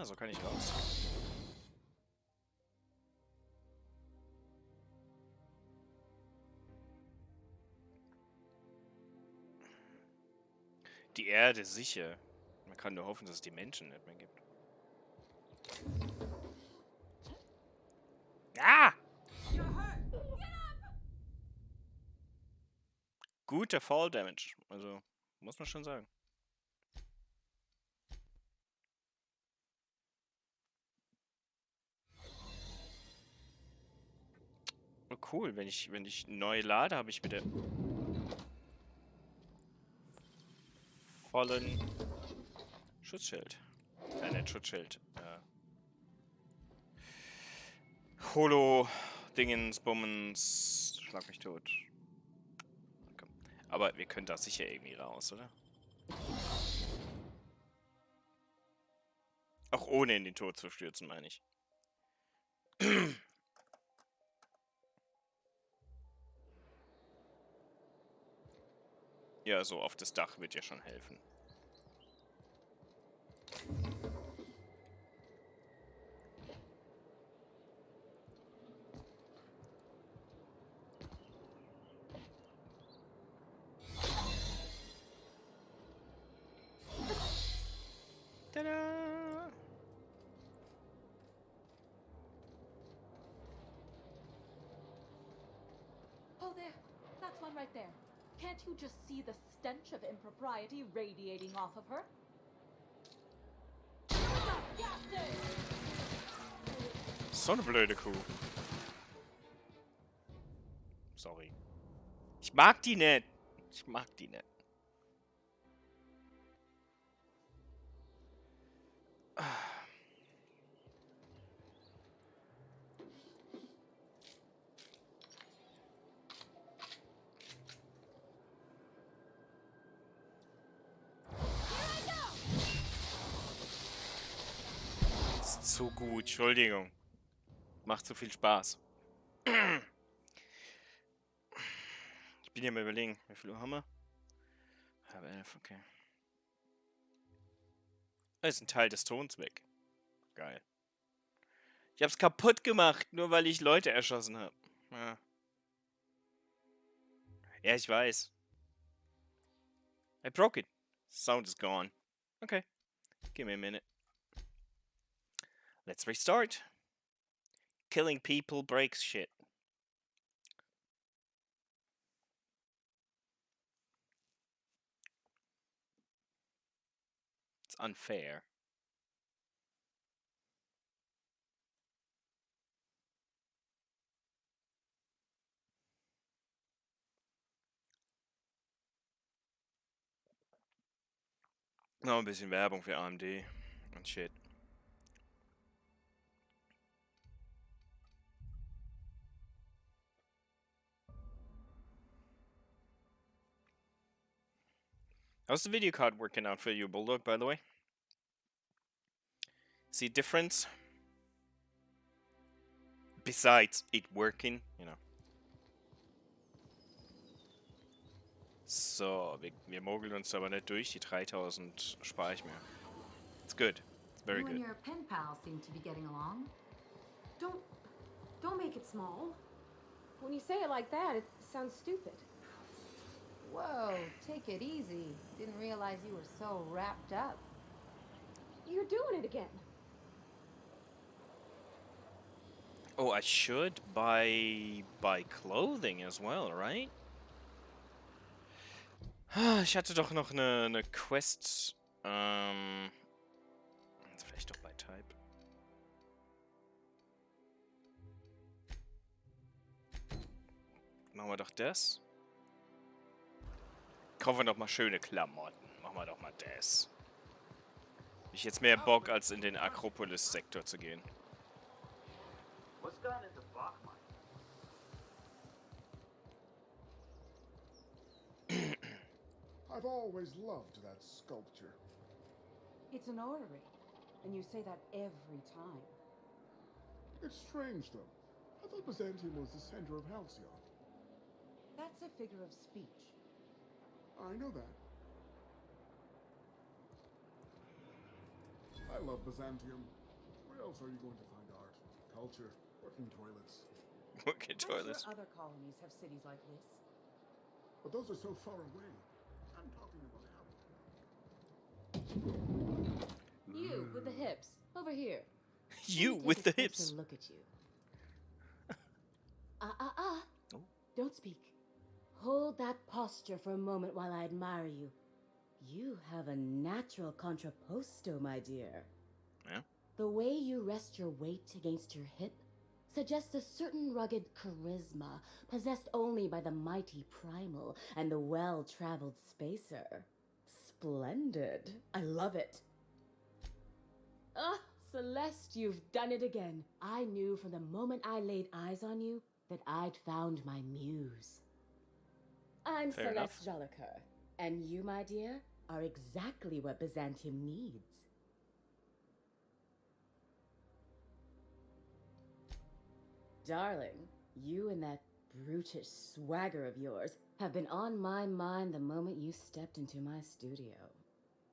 Ah, so kann ich raus. Die Erde ist sicher. Man kann nur hoffen, dass es die Menschen nicht mehr gibt. Ah! Guter Fall Damage. Also, muss man schon sagen. Oh, cool. Wenn ich neu lade, habe ich wieder vollen Schutzschild. Nicht Schutzschild. Holo-Dingens, Bummens, schlag mich tot. Komm. Aber wir können da sicher irgendwie raus, oder? Auch ohne in den Tod zu stürzen, meine ich. Ja, so auf das Dach wird ja schon helfen. Tada! Oh, there. That's one right there. Can't you just see the stench of impropriety radiating off of her? So eine blöde Kuh. Sorry. Ich mag die nicht. Ich mag die nicht. Das ist zu gut, Entschuldigung. Macht zu viel Spaß. Ich bin ja mal überlegen, wie viel Uhr haben wir? Halb 11, okay. Da ist ein Teil des Tons weg. Geil. Ich hab's kaputt gemacht, nur weil ich Leute erschossen habe. Ja. Ja, ich weiß. I broke it. Sound is gone. Okay. Give me a minute. Let's restart. Killing people breaks shit. It's unfair. Noch ein bisschen Werbung für AMD und shit. How's the video card working out for you, Bulldog, by the way? See difference? Besides it working, you know. So, wir mogeln uns aber nicht durch. Die 3000 spare ich mir. It's good. It's very You and good. your pen pal seem to be getting along. Don't make it small. When you say it like that, it sounds stupid. Whoa, take it easy. Didn't realize you were so wrapped up. You're doing it again. Oh, I should buy clothing as well, right? Ich hatte doch noch eine Quest. Vielleicht doch bei Type. Machen wir doch das. Kaufen wir doch mal schöne Klamotten. Machen wir doch mal das. Hab ich jetzt mehr Bock, als in den Akropolis-Sektor zu gehen. What's gotten into Bachmann? I've always loved that sculpture. It's an orrery, and you say that every time. It's strange, though. I thought Byzantium was the center of Halcyon. That's a figure of speech. I know that. I love Byzantium. Where else are you going to find art, culture, working toilets? Working I'm sure toilets. other colonies have cities like this. But those are so far away. I'm talking about You with the hips, over here. You Let me with take the a closer hips. look at you. Oh. Don't speak. Hold that posture for a moment while I admire you. You have a natural contrapposto, my dear. Yeah. The way you rest your weight against your hip suggests a certain rugged charisma possessed only by the mighty primal and the well-traveled spacer. Splendid. I love it. Ah, Celeste, you've done it again. I knew from the moment I laid eyes on you that I'd found my muse. I'm Fair enough. Celeste Jolicoeur, and you, my dear, are exactly what Byzantium needs. Darling, you and that brutish swagger of yours have been on my mind the moment you stepped into my studio.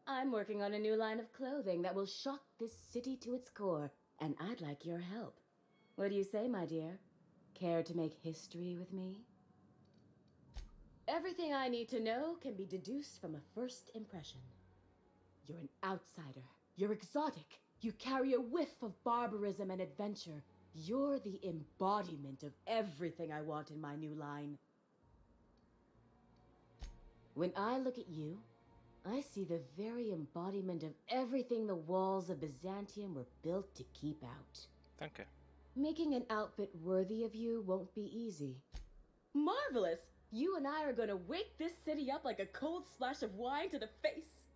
I'm working on a new line of clothing that will shock this city to its core, and I'd like your help. What do you say, my dear? Care to make history with me? Everything I need to know can be deduced from a first impression. You're an outsider. You're exotic. You carry a whiff of barbarism and adventure. You're the embodiment of everything I want in my new line. When I look at you, I see the very embodiment of everything the walls of Byzantium were built to keep out. Danke. Making an outfit worthy of you won't be easy. Marvelous! You and I are gonna wake this city up like a cold splash of wine to the face.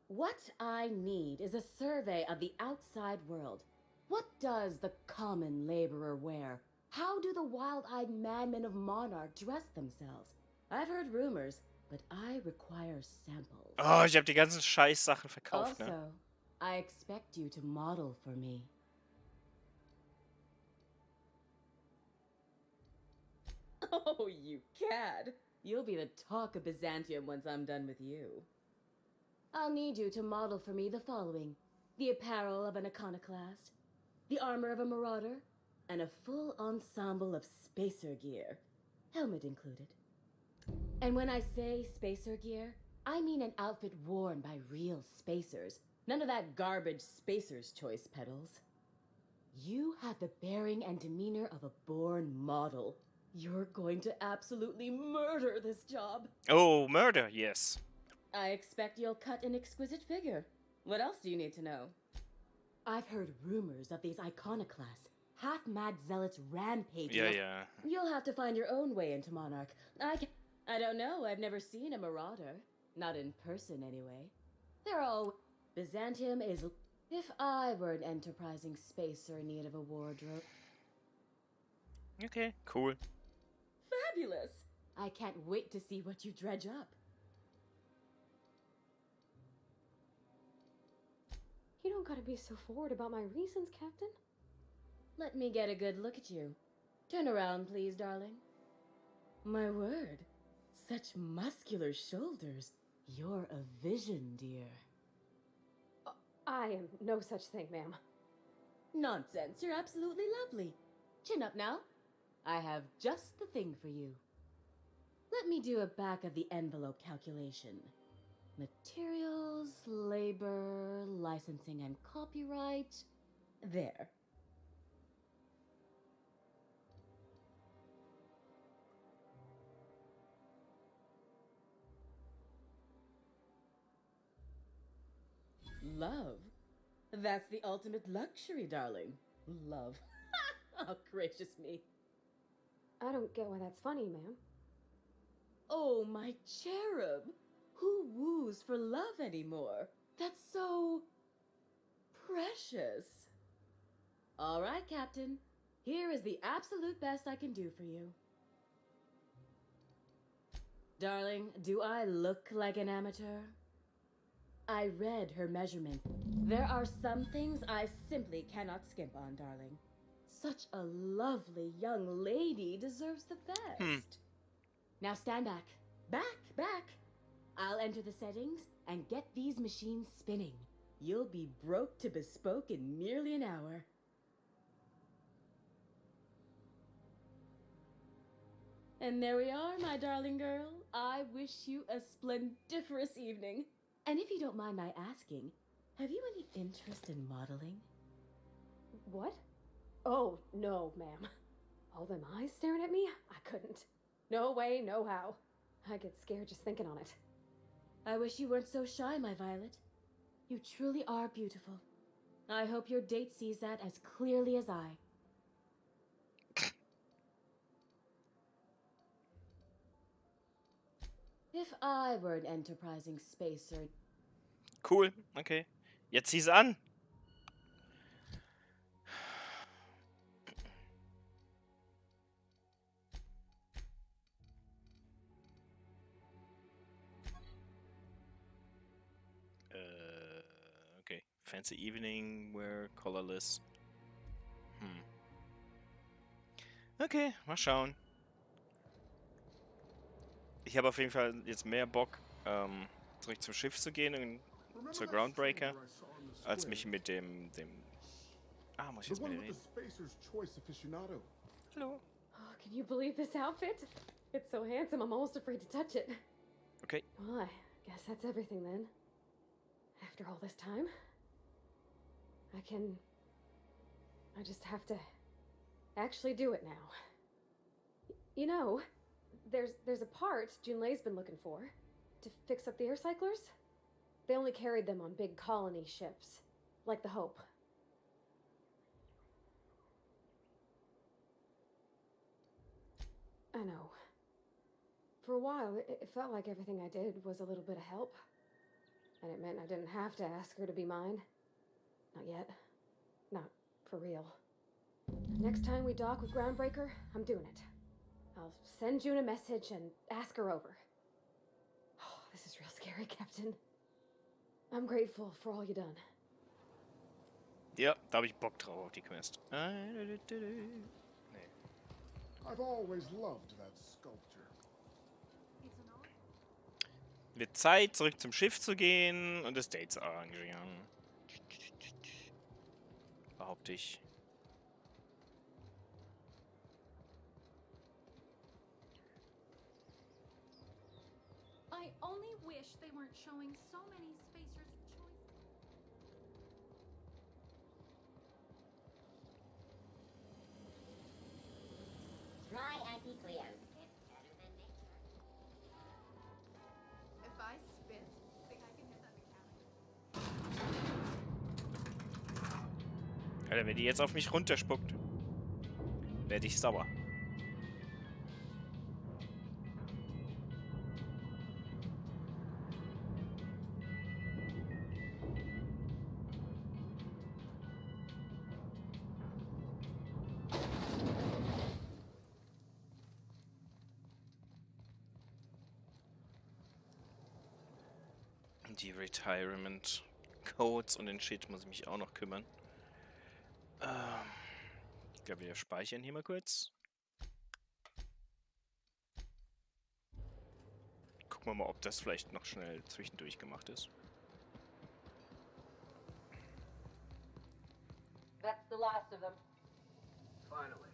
What I need is a survey of the outside world. What does the common laborer wear? How do the wild-eyed madmen of Monarch dress themselves? I've heard rumors, but I require samples. Oh, ich habe die ganzen Scheißsachen verkauft, Also, ne? I expect you to model for me. Oh, you cad! You'll be the talk of Byzantium once I'm done with you. I'll need you to model for me the following: the apparel of an iconoclast, the armor of a marauder, and a full ensemble of spacer gear, helmet included. And when I say spacer gear, I mean an outfit worn by real spacers. None of that garbage spacer's choice pedals. You have the bearing and demeanor of a born model. You're going to absolutely murder this job. Oh, murder, yes. I expect you'll cut an exquisite figure. What else do you need to know? I've heard rumors of these iconoclasts, half-mad zealots rampaging. Yeah. You'll have to find your own way into Monarch. I don't know. I've never seen a marauder. Not in person, anyway. They're all... Byzantium is... If I were an enterprising spacer in need of a wardrobe... Okay, cool. Fabulous! I can't wait to see what you dredge up. You don't gotta be so forward about my reasons, Captain. Let me get a good look at you. Turn around, please, darling. My word. Such muscular shoulders. You're a vision, dear. I am no such thing, ma'am. Nonsense. You're absolutely lovely. Chin up now. I have just the thing for you. Let me do a back-of-the-envelope calculation. Materials, labor, licensing and copyright. There. Love? That's the ultimate luxury, darling. Love. Oh, gracious me. I don't get why that's funny, ma'am. Oh, my cherub. Who woos for love anymore? That's so... precious. All right, Captain. Here is the absolute best I can do for you. Darling, do I look like an amateur? I read her measurements. There are some things I simply cannot skimp on, darling. Such a lovely young lady deserves the best. Now stand back. Back. I'll enter the settings and get these machines spinning. You'll be broke to bespoke in merely an hour. And there we are, my darling girl. I wish you a splendiferous evening. And if you don't mind my asking, have you any interest in modeling? What? Oh, no, ma'am. All them eyes staring at me? I couldn't. No way, no how. I get scared just thinking on it. I wish you weren't so shy, my Violet. You truly are beautiful. I hope your date sees that as clearly as I. If I were an enterprising spacer... Cool, okay. Jetzt zieh's an! Okay. Fancy evening wear, colorless. Okay, mal schauen. Ich habe auf jeden Fall jetzt mehr Bock, zurück zum Schiff zu gehen und zur Groundbreaker, als mich mit dem... Ah, muss ich jetzt mit dir reden? Hallo. Oh, can you believe this outfit? It's so handsome, I'm almost afraid to touch it. Okay. Well, I guess that's everything then. After all this time, I just have to actually do it now. You know, there's a part Junlei's been looking for to fix up the air cyclers. They only carried them on big colony ships, like the Hope. I know. For a while, it felt like everything I did was a little bit of help. And it meant I didn't have to ask her to be mine. Not yet. Not for real. Next time we dock with Groundbreaker, I'm doing it. I'll send June a message and ask her over. Oh, this is real scary, Captain. I'm grateful for all you done. Ja, da habe ich Bock drauf auf die Quest. I've always loved that sculpture. Wird Zeit, zurück zum Schiff zu gehen und das Date zu arrangieren. Behaupte ich. I only wish they weren't showing so many spacers' choice. Try antiklaus. It's better than nature. If I spit, think I can hit that mechanic? Alter, wenn die jetzt auf mich runterspuckt, werde ich sauer. Die Retirement Codes und den Shit muss ich mich auch noch kümmern. Ich glaube, wir speichern hier mal kurz. Gucken wir mal, ob das vielleicht noch schnell zwischendurch gemacht ist. That's the last of them. Finally.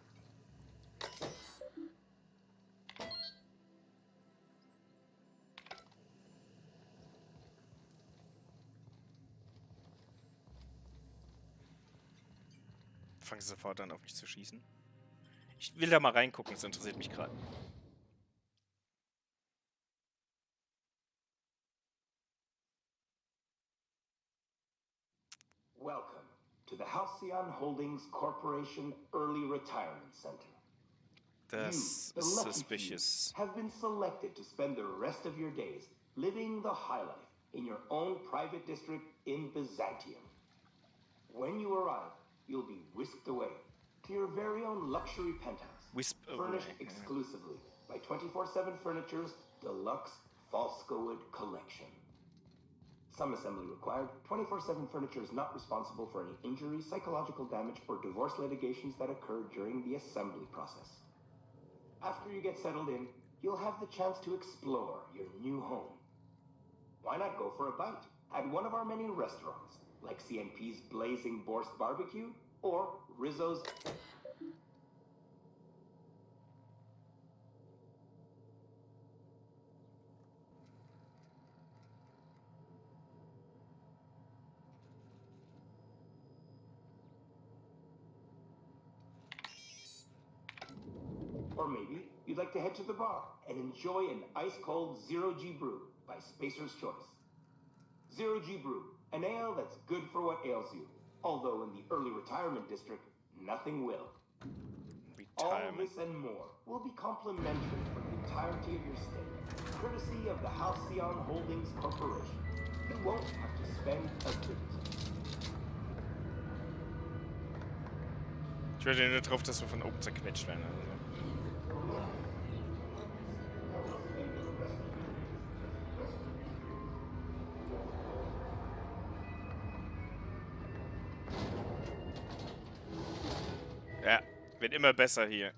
Fangen sie sofort an, auf mich zu schießen. Ich will da mal reingucken, das interessiert mich gerade. Welcome to the Halcyon Holdings Corporation Early Retirement Center. Das you, the ist lucky suspicious. few, have been selected to spend the rest of your days living the high life in your own private district in Byzantium. When you arrive, you'll be whisked away to your very own luxury penthouse, furnished exclusively by 24/7 Furniture's deluxe Falscowood collection. Some assembly required. 24/7 Furniture is not responsible for any injury, psychological damage, or divorce litigations that occur during the assembly process. After you get settled in, you'll have the chance to explore your new home. Why not go for a bite at one of our many restaurants like CNP's Blazing Borscht Barbecue or Rizzo's... Or maybe you'd like to head to the bar and enjoy an ice-cold Zero-G Brew by Spacer's Choice. Zero-G Brew, an ale that's good for what ails you. Although in the early retirement district, nothing will. All this and more will be complimentary for the entirety of your stay, courtesy of the Halcyon Holdings Corporation. You won't have to spend a bit. Ich warte nur drauf, dass wir von oben zerquetscht werden. Also. Ja, wird immer besser hier.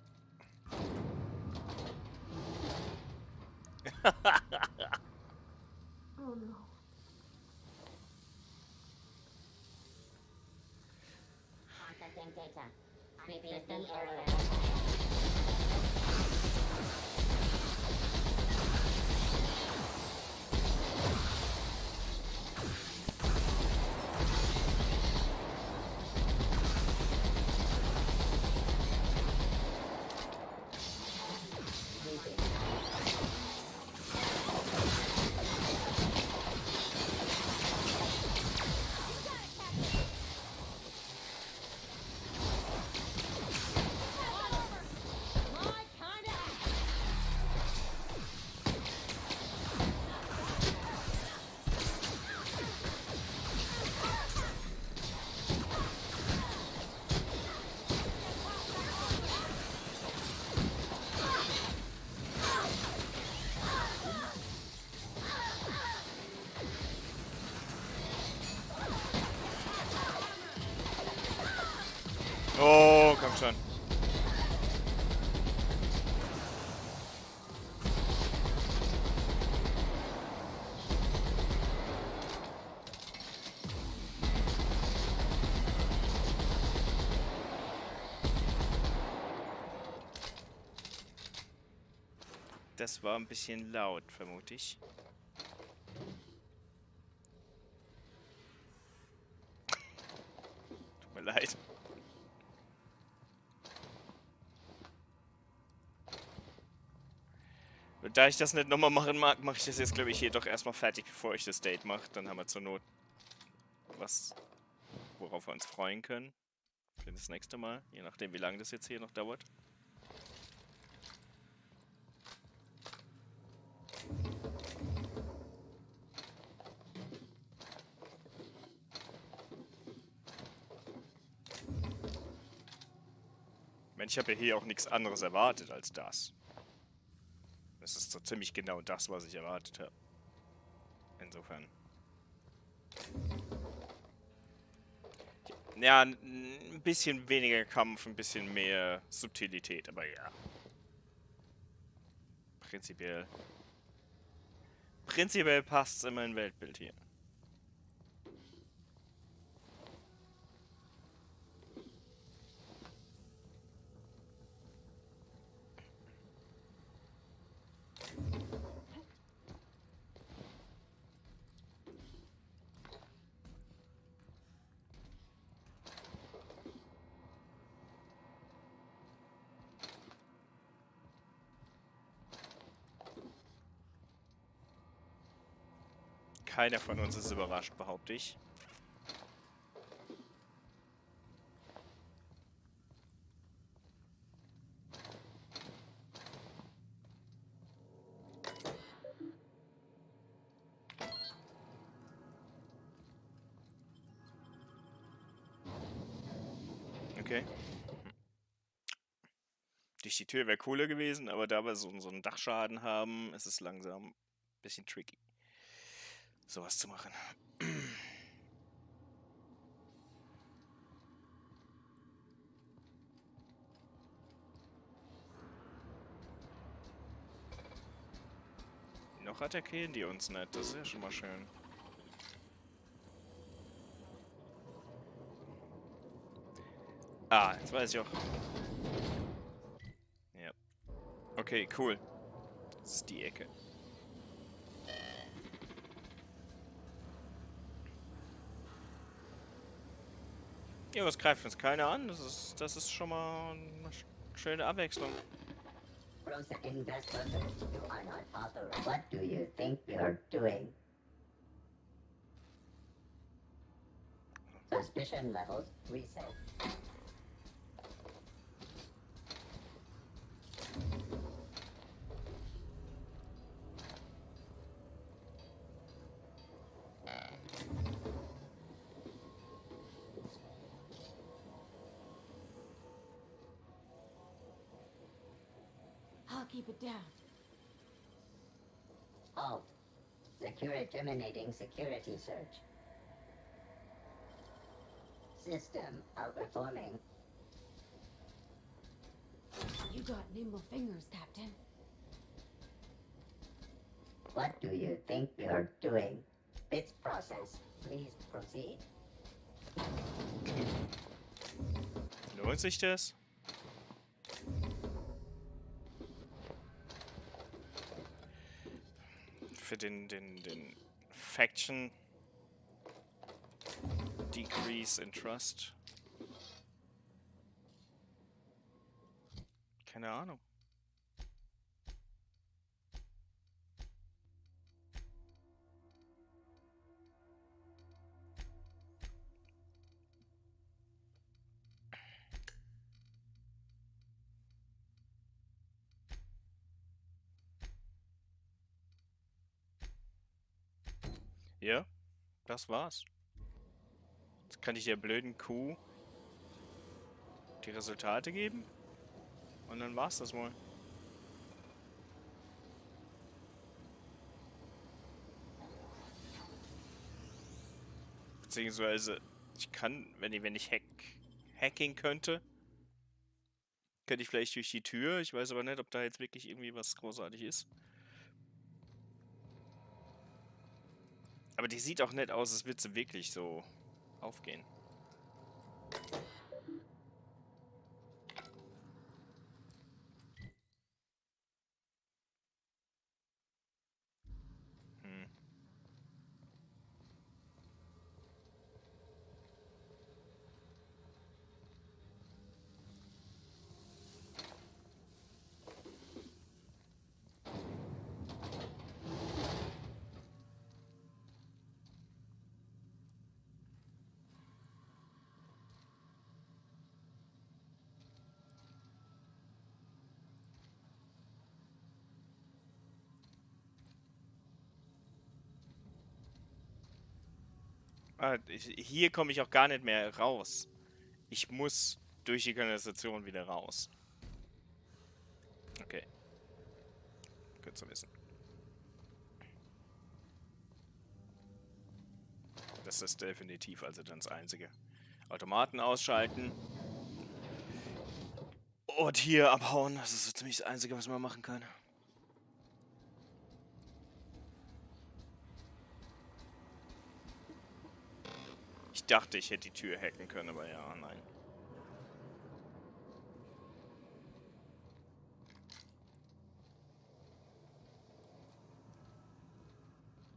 Oh no. Processing data. System error. Oh, komm schon. Das war ein bisschen laut, vermute ich. Tut mir leid. Und da ich das nicht nochmal machen mag, mache ich das jetzt, glaube ich, hier doch erstmal fertig, bevor ich das Date mache. Dann haben wir zur Not was, worauf wir uns freuen können. Für das nächste Mal. Je nachdem, wie lange das jetzt hier noch dauert. Ich meine, ich habe ja hier auch nichts anderes erwartet als das. Das ist so ziemlich genau das, was ich erwartet habe. Insofern. Ja, ein bisschen weniger Kampf, ein bisschen mehr Subtilität, aber ja. Prinzipiell passt es in mein Weltbild hier. Keiner von uns ist überrascht, behaupte ich. Okay. Durch die Tür wäre cooler gewesen, aber da wir so einen Dachschaden haben, ist es langsam ein bisschen tricky, sowas zu machen. Noch attackieren die uns nicht, das ist ja schon mal schön. Ah, jetzt weiß ich auch. Ja. Okay, cool. Das ist die Ecke. Ja, was greift uns keiner an? Das ist schon mal eine schöne Abwechslung. Rosa investor, you are not authorized. What do you think you're doing? Suspicion levels reset. I'll keep it down. Halt. Secure terminating security search. System outperforming. You got nimble fingers, Captain. What do you think you're doing? Bits process. Please proceed. Lohnt sich das? Für den Faction Decrease in Trust. Keine Ahnung. Ja, das war's. Jetzt kann ich der blöden Kuh die Resultate geben. Und dann war's das wohl. Beziehungsweise, ich kann, wenn ich Hacking könnte, ich vielleicht durch die Tür. Ich weiß aber nicht, ob da jetzt wirklich irgendwie was großartig ist. Aber die sieht auch nicht aus, als würde sie wirklich so aufgehen. Hm. Ah, hier komme ich auch gar nicht mehr raus. Ich muss durch die Kanalisation wieder raus. Okay. Gut zu wissen. Das ist definitiv also dann das Einzige. Automaten ausschalten. Und hier abhauen. Das ist so ziemlich das Einzige, was man machen kann. Ich dachte, ich hätte die Tür hacken können, aber ja, nein.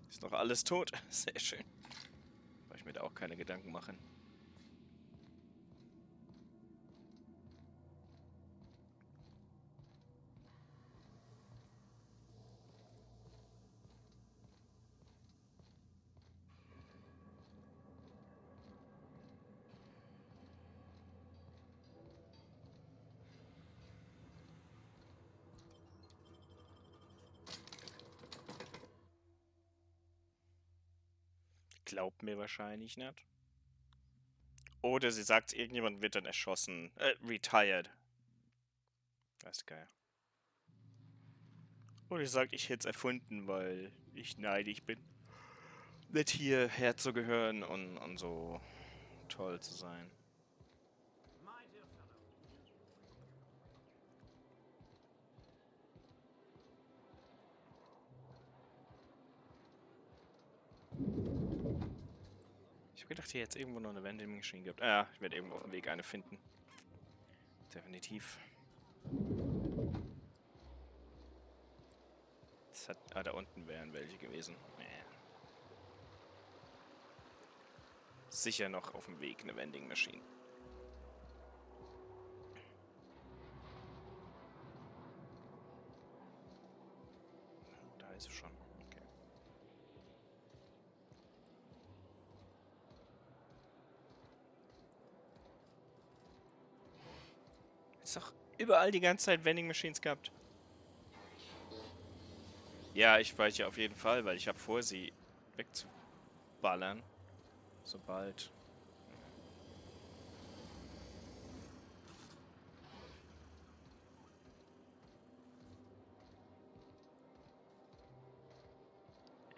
Ist noch alles tot? Sehr schön. Weil ich mir da auch keine Gedanken machen. Glaubt mir wahrscheinlich nicht. Oder sie sagt, irgendjemand wird dann erschossen. Retired. Das ist geil. Oder sie sagt, ich hätte es erfunden, weil ich neidisch bin. Nicht hierher zu gehören und so toll zu sein. Ich habe gedacht, hier jetzt irgendwo noch eine Vending Machine gibt. Ah ja, ich werde irgendwo auf dem Weg eine finden. definitiv. Da unten wären welche gewesen. Sicher noch auf dem Weg eine Vending Machine. Da ist sie schon. Okay. Ist doch überall die ganze Zeit Vending Machines gehabt. Ja, ich speichere auf jeden Fall, weil ich habe vor, sie wegzuballern. Sobald.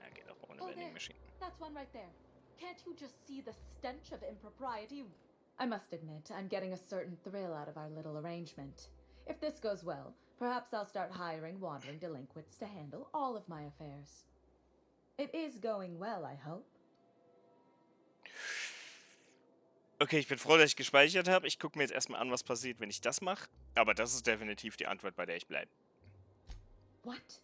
Ja, geht auch ohne Oh, Vending there. Machine. That's one right there. Can't you just see the stench of impropriety? I must admit, I'm getting a certain thrill out of our little arrangement. If this goes well, perhaps I'll start hiring wandering delinquents to handle all of my affairs. It is going well, I hope. Okay, ich bin froh, dass ich gespeichert habe. Ich gucke mir jetzt erstmal an, was passiert, wenn ich das mache. Aber das ist definitiv die Antwort, bei der ich bleibe. What?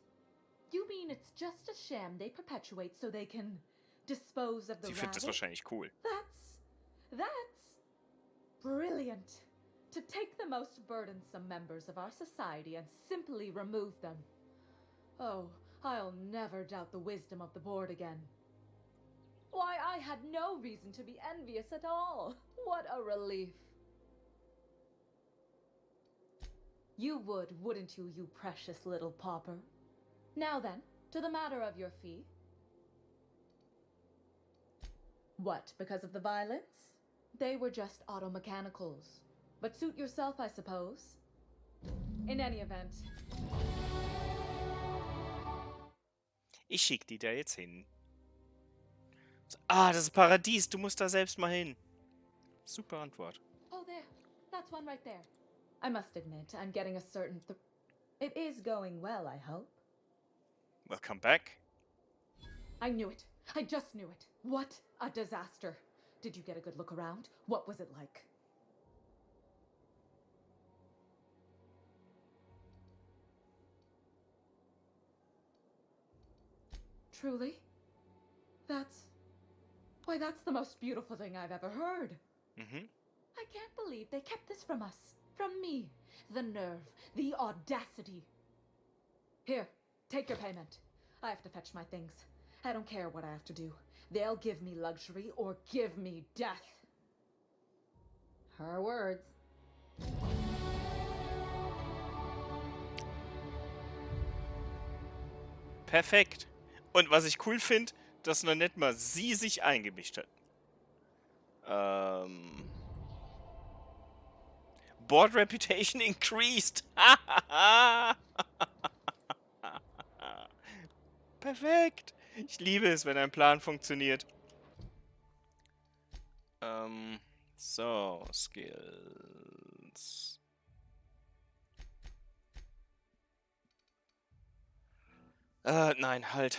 You mean it's just a sham they perpetuate so they can dispose of the Sie findet das rabbit? wahrscheinlich cool. That's brilliant. To take the most burdensome members of our society and simply remove them. Oh, I'll never doubt the wisdom of the board again. Why, I had no reason to be envious at all. What a relief. You would, wouldn't you, you precious little pauper? Now then, to the matter of your fee. What, because of the violence? They were just auto-mechanicals. But suit yourself, I suppose. In any event. Ich schicke die da jetzt hin. Ah, das ist Paradies. Du musst da selbst mal hin. Super Antwort. Oh, there. That's one right there. I must admit, I'm getting a certain It is going well, I hope. Welcome back. I knew it. I just knew it. What a disaster. Did you get a good look around? What was it like? Truly? Why, that's the most beautiful thing I've ever heard. Mhm. I can't believe they kept this from us. From me. The nerve. The audacity. Here, take your payment. I have to fetch my things. I don't care what I have to do. They'll give me luxury or give me death. Her words. Perfekt. Und was ich cool finde, dass noch nicht mal sie sich eingemischt hat. Board Reputation increased. Perfekt. Ich liebe es, wenn ein Plan funktioniert. So, Skills. Nein, halt.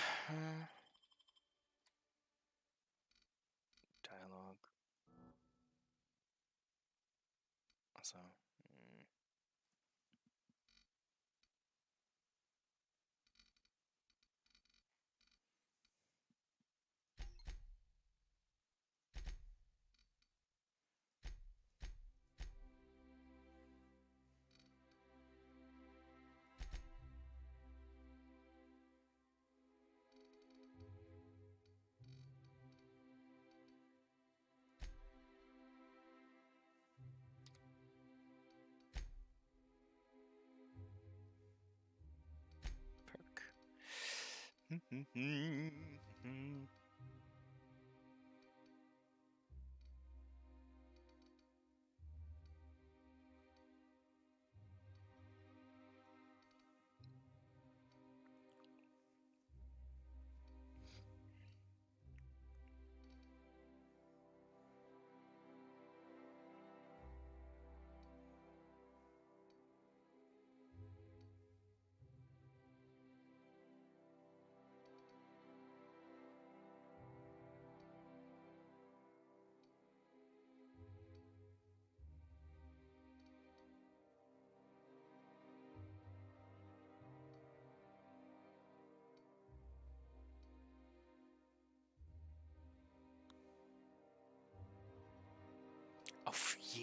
Dialog. Achso.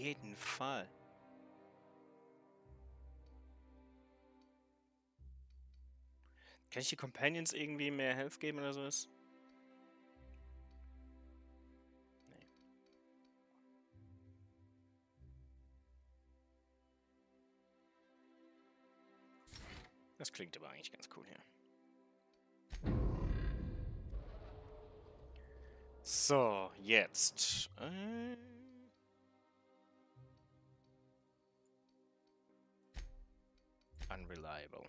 jeden Fall. Kann ich die Companions irgendwie mehr Health geben oder sowas? Nee. Das klingt aber eigentlich ganz cool hier. So, jetzt. Unreliable.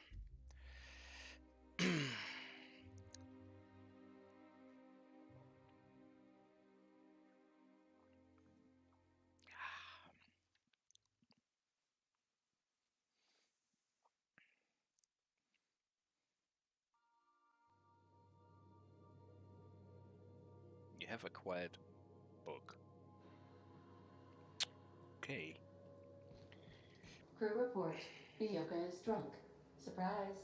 You have acquired book. Okay. Crew report. Bioka is drunk. Surprise.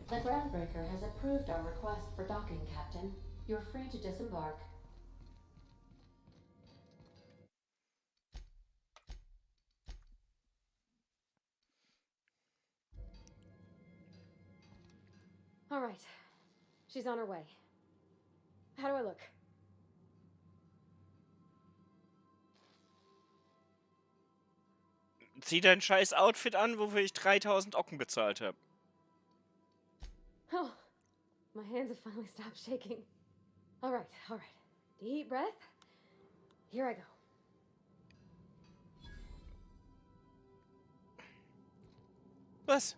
The groundbreaker has approved our request for docking, Captain. You're free to disembark. All right. She's on her way. How do I look? Zieh dein scheiß Outfit an, wofür ich 3000 Ocken bezahlt habe. Oh, my hands have finally stopped shaking. All right. Deep breath. Here I go. Was?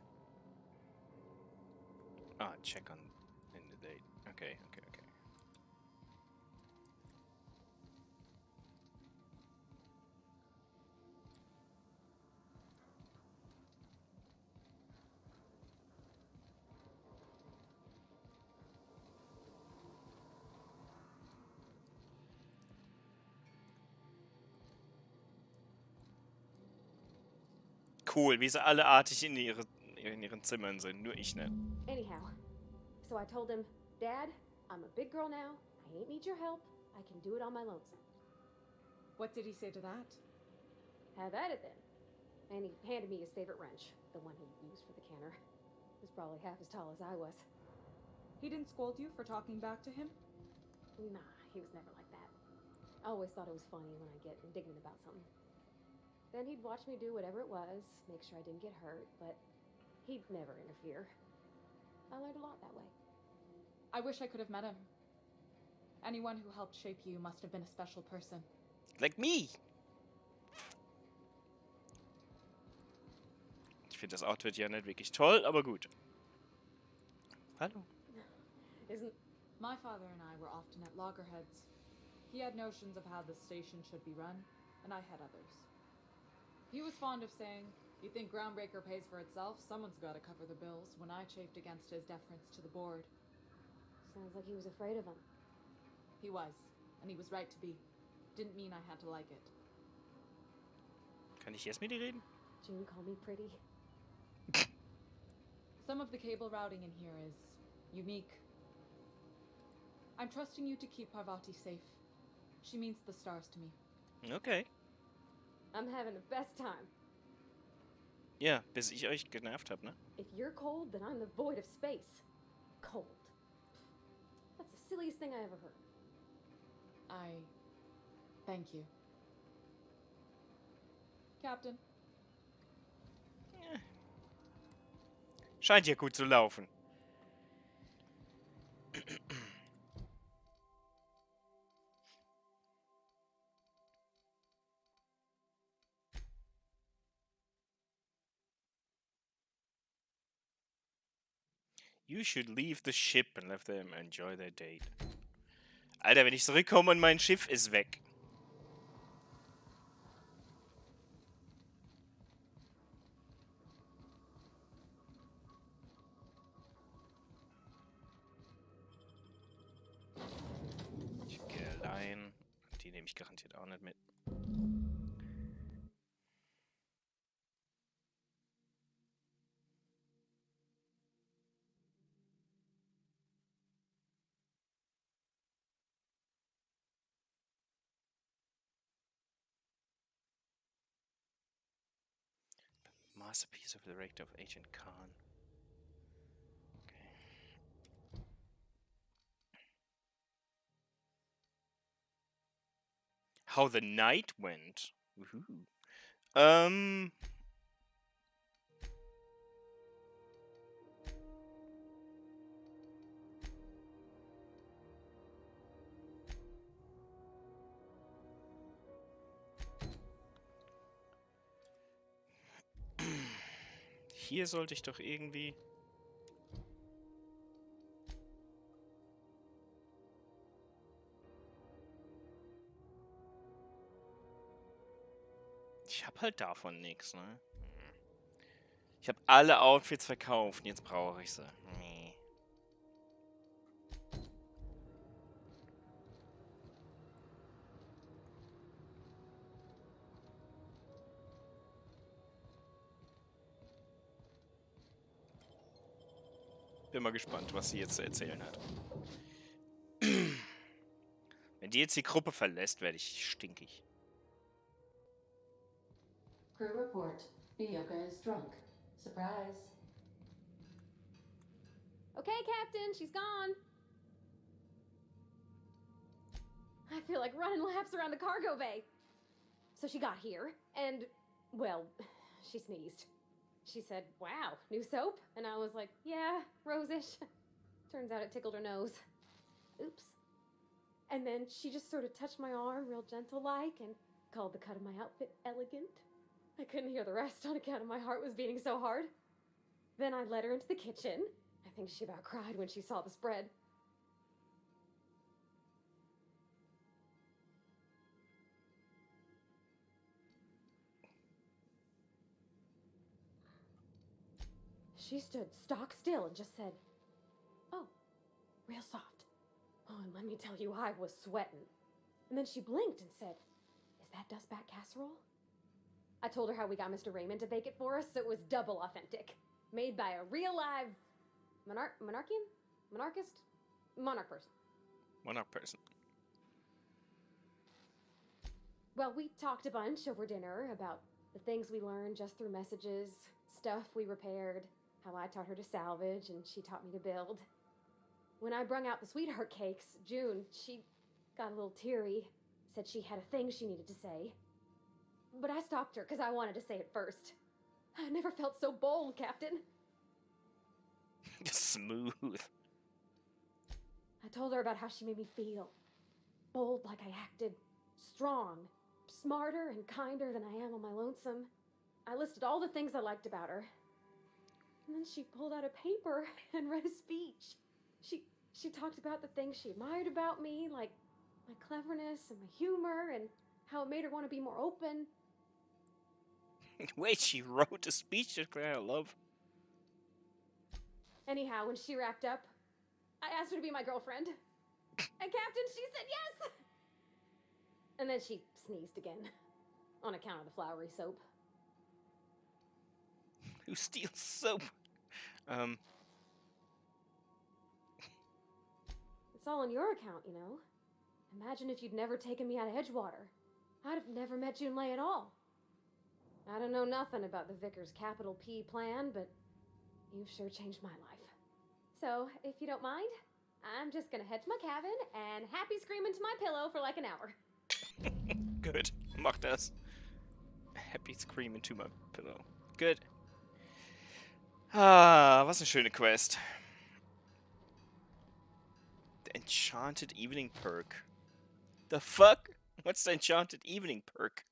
Ah, check on in the date. Okay. Cool, wie sie alle artig in ihren Zimmern sind. Nur ich nicht. Anyhow, so I told him, Dad, I'm a big girl now. I ain't need your help. I can do it on my lonesome. What did he say to that? Have at it then. And he handed me his favorite wrench, the one he used for the canner. He was probably half as tall as I was. He didn't scold you for talking back to him? Nah, he was never like that. I always thought it was funny when I get indignant about something. Then he'd watch me do whatever it was, make sure I didn't get hurt, but he'd never interfere. I learned a lot that way. I wish I could have met him. Anyone who helped shape you must have been a special person. Like me! Ich finde das Outfit ja nicht wirklich toll, aber gut. Hallo. Isn't... My father and I were often at loggerheads. He had notions of how the station should be run, and I had others. He was fond of saying, "You think Groundbreaker pays for itself? Someone's got to cover the bills," when I chafed against his deference to the board. Sounds like he was afraid of him. He was, and he was right to be. Didn't mean I had to like it. Kann ich jetzt mit dir reden? June call me pretty. Some of the cable routing in here is unique. I'm trusting you to keep Parvati safe. She means the stars to me. Okay. I'm having the best time. Ja, bis ich euch genervt habe, ne? If you're cold, then I'm the void of space. Cold. That's the silliest thing I ever heard. Thank you. Captain. Scheint ja gut zu laufen. You should leave the ship and let them enjoy their date. Alter, wenn ich zurückkomme und mein Schiff ist weg. Ich gehe allein. Die nehme ich garantiert auch nicht mit. Masterpiece of the Rector of Agent Khan. Okay. How the night went. Woohoo. Hier sollte ich doch irgendwie... Ich hab halt davon nichts, ne? Ich habe alle Outfits verkauft, jetzt brauche ich sie. Nee. Bin mal gespannt, was sie jetzt zu erzählen hat. Wenn die jetzt die Gruppe verlässt, werde ich stinkig. Crew report. Yoka is drunk. Surprise. Okay, Captain, she's gone. I feel like running laps around the cargo bay. So she got here, and, well, she sneezed. She said, wow, new soap? And I was like, yeah, rosish. Turns out it tickled her nose. Oops. And then she just sort of touched my arm real gentle-like and called the cut of my outfit elegant. I couldn't hear the rest on account of my heart was beating so hard. Then I led her into the kitchen. I think she about cried when she saw the spread. She stood stock still and just said, oh, real soft. Oh, and let me tell you, I was sweating. And then she blinked and said, is that dustback casserole? I told her how we got Mr. Raymond to bake it for us, so it was double authentic. Made by a real live monarch person. Monarch person. Well, we talked a bunch over dinner about the things we learned just through messages, stuff we repaired, how I taught her to salvage and she taught me to build. When I brung out the sweetheart cakes, June, she got a little teary, said she had a thing she needed to say. But I stopped her because I wanted to say it first. I never felt so bold, Captain. Smooth. I told her about how she made me feel. Bold like I acted. Strong. Smarter and kinder than I am on my lonesome. I listed all the things I liked about her. And then she pulled out a paper and read a speech. She talked about the things she admired about me, like my cleverness and my humor, and how it made her want to be more open. Wait, she wrote a speech to declare her love? Anyhow, when she wrapped up, I asked her to be my girlfriend. And Captain, she said yes! And then she sneezed again, on account of the flowery soap. Who steals soap? It's all on your account, you know. Imagine if you'd never taken me out of Edgewater. I'd have never met Junlei at all. I don't know nothing about the Vicar's capital P plan, but you've sure changed my life. So, if you don't mind, I'm just gonna head to my cabin and happy scream into my pillow for like an hour. Good. Mach das. Happy scream into my pillow. Good. Ah, was eine schöne Quest. The Enchanted Evening Perk. The fuck? What's the Enchanted Evening Perk?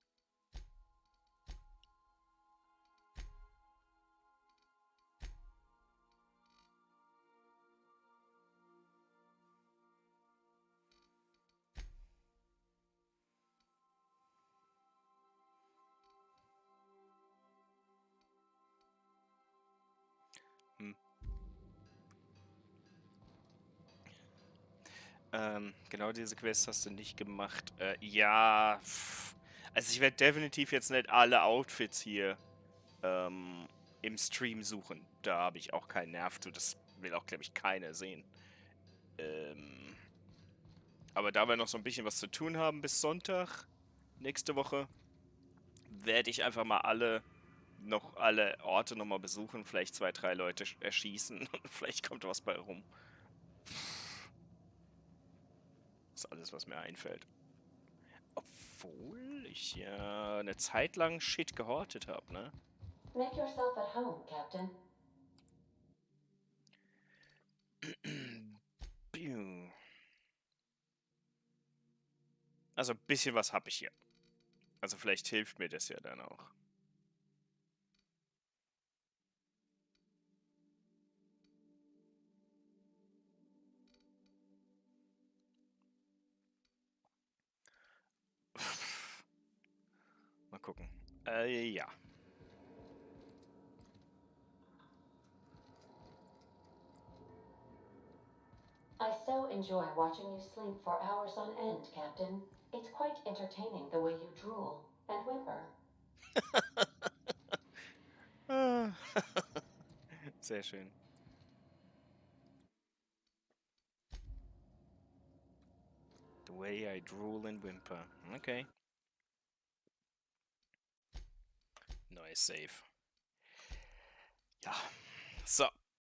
Genau diese Quest hast du nicht gemacht. Ja, also ich werde definitiv jetzt nicht alle Outfits hier im Stream suchen. Da habe ich auch keinen Nerv zu. Das will auch, glaube ich, keiner sehen. Aber da wir noch so ein bisschen was zu tun haben bis Sonntag, nächste Woche, werde ich einfach mal alle noch alle Orte nochmal besuchen, vielleicht 2, 3 Leute erschießen und vielleicht kommt was bei rum. Das ist alles, was mir einfällt. Obwohl ich ja eine Zeit lang Shit gehortet habe, ne? Make yourself at home, Captain. Also ein bisschen was habe ich hier. Also vielleicht hilft mir das ja dann auch. Mal gucken. Ja. I so enjoy watching you sleep for hours on end, Captain. It's quite entertaining the way you drool and whimper. Sehr schön. The way I drool and whimper. Okay. Neues Save. Ja. So.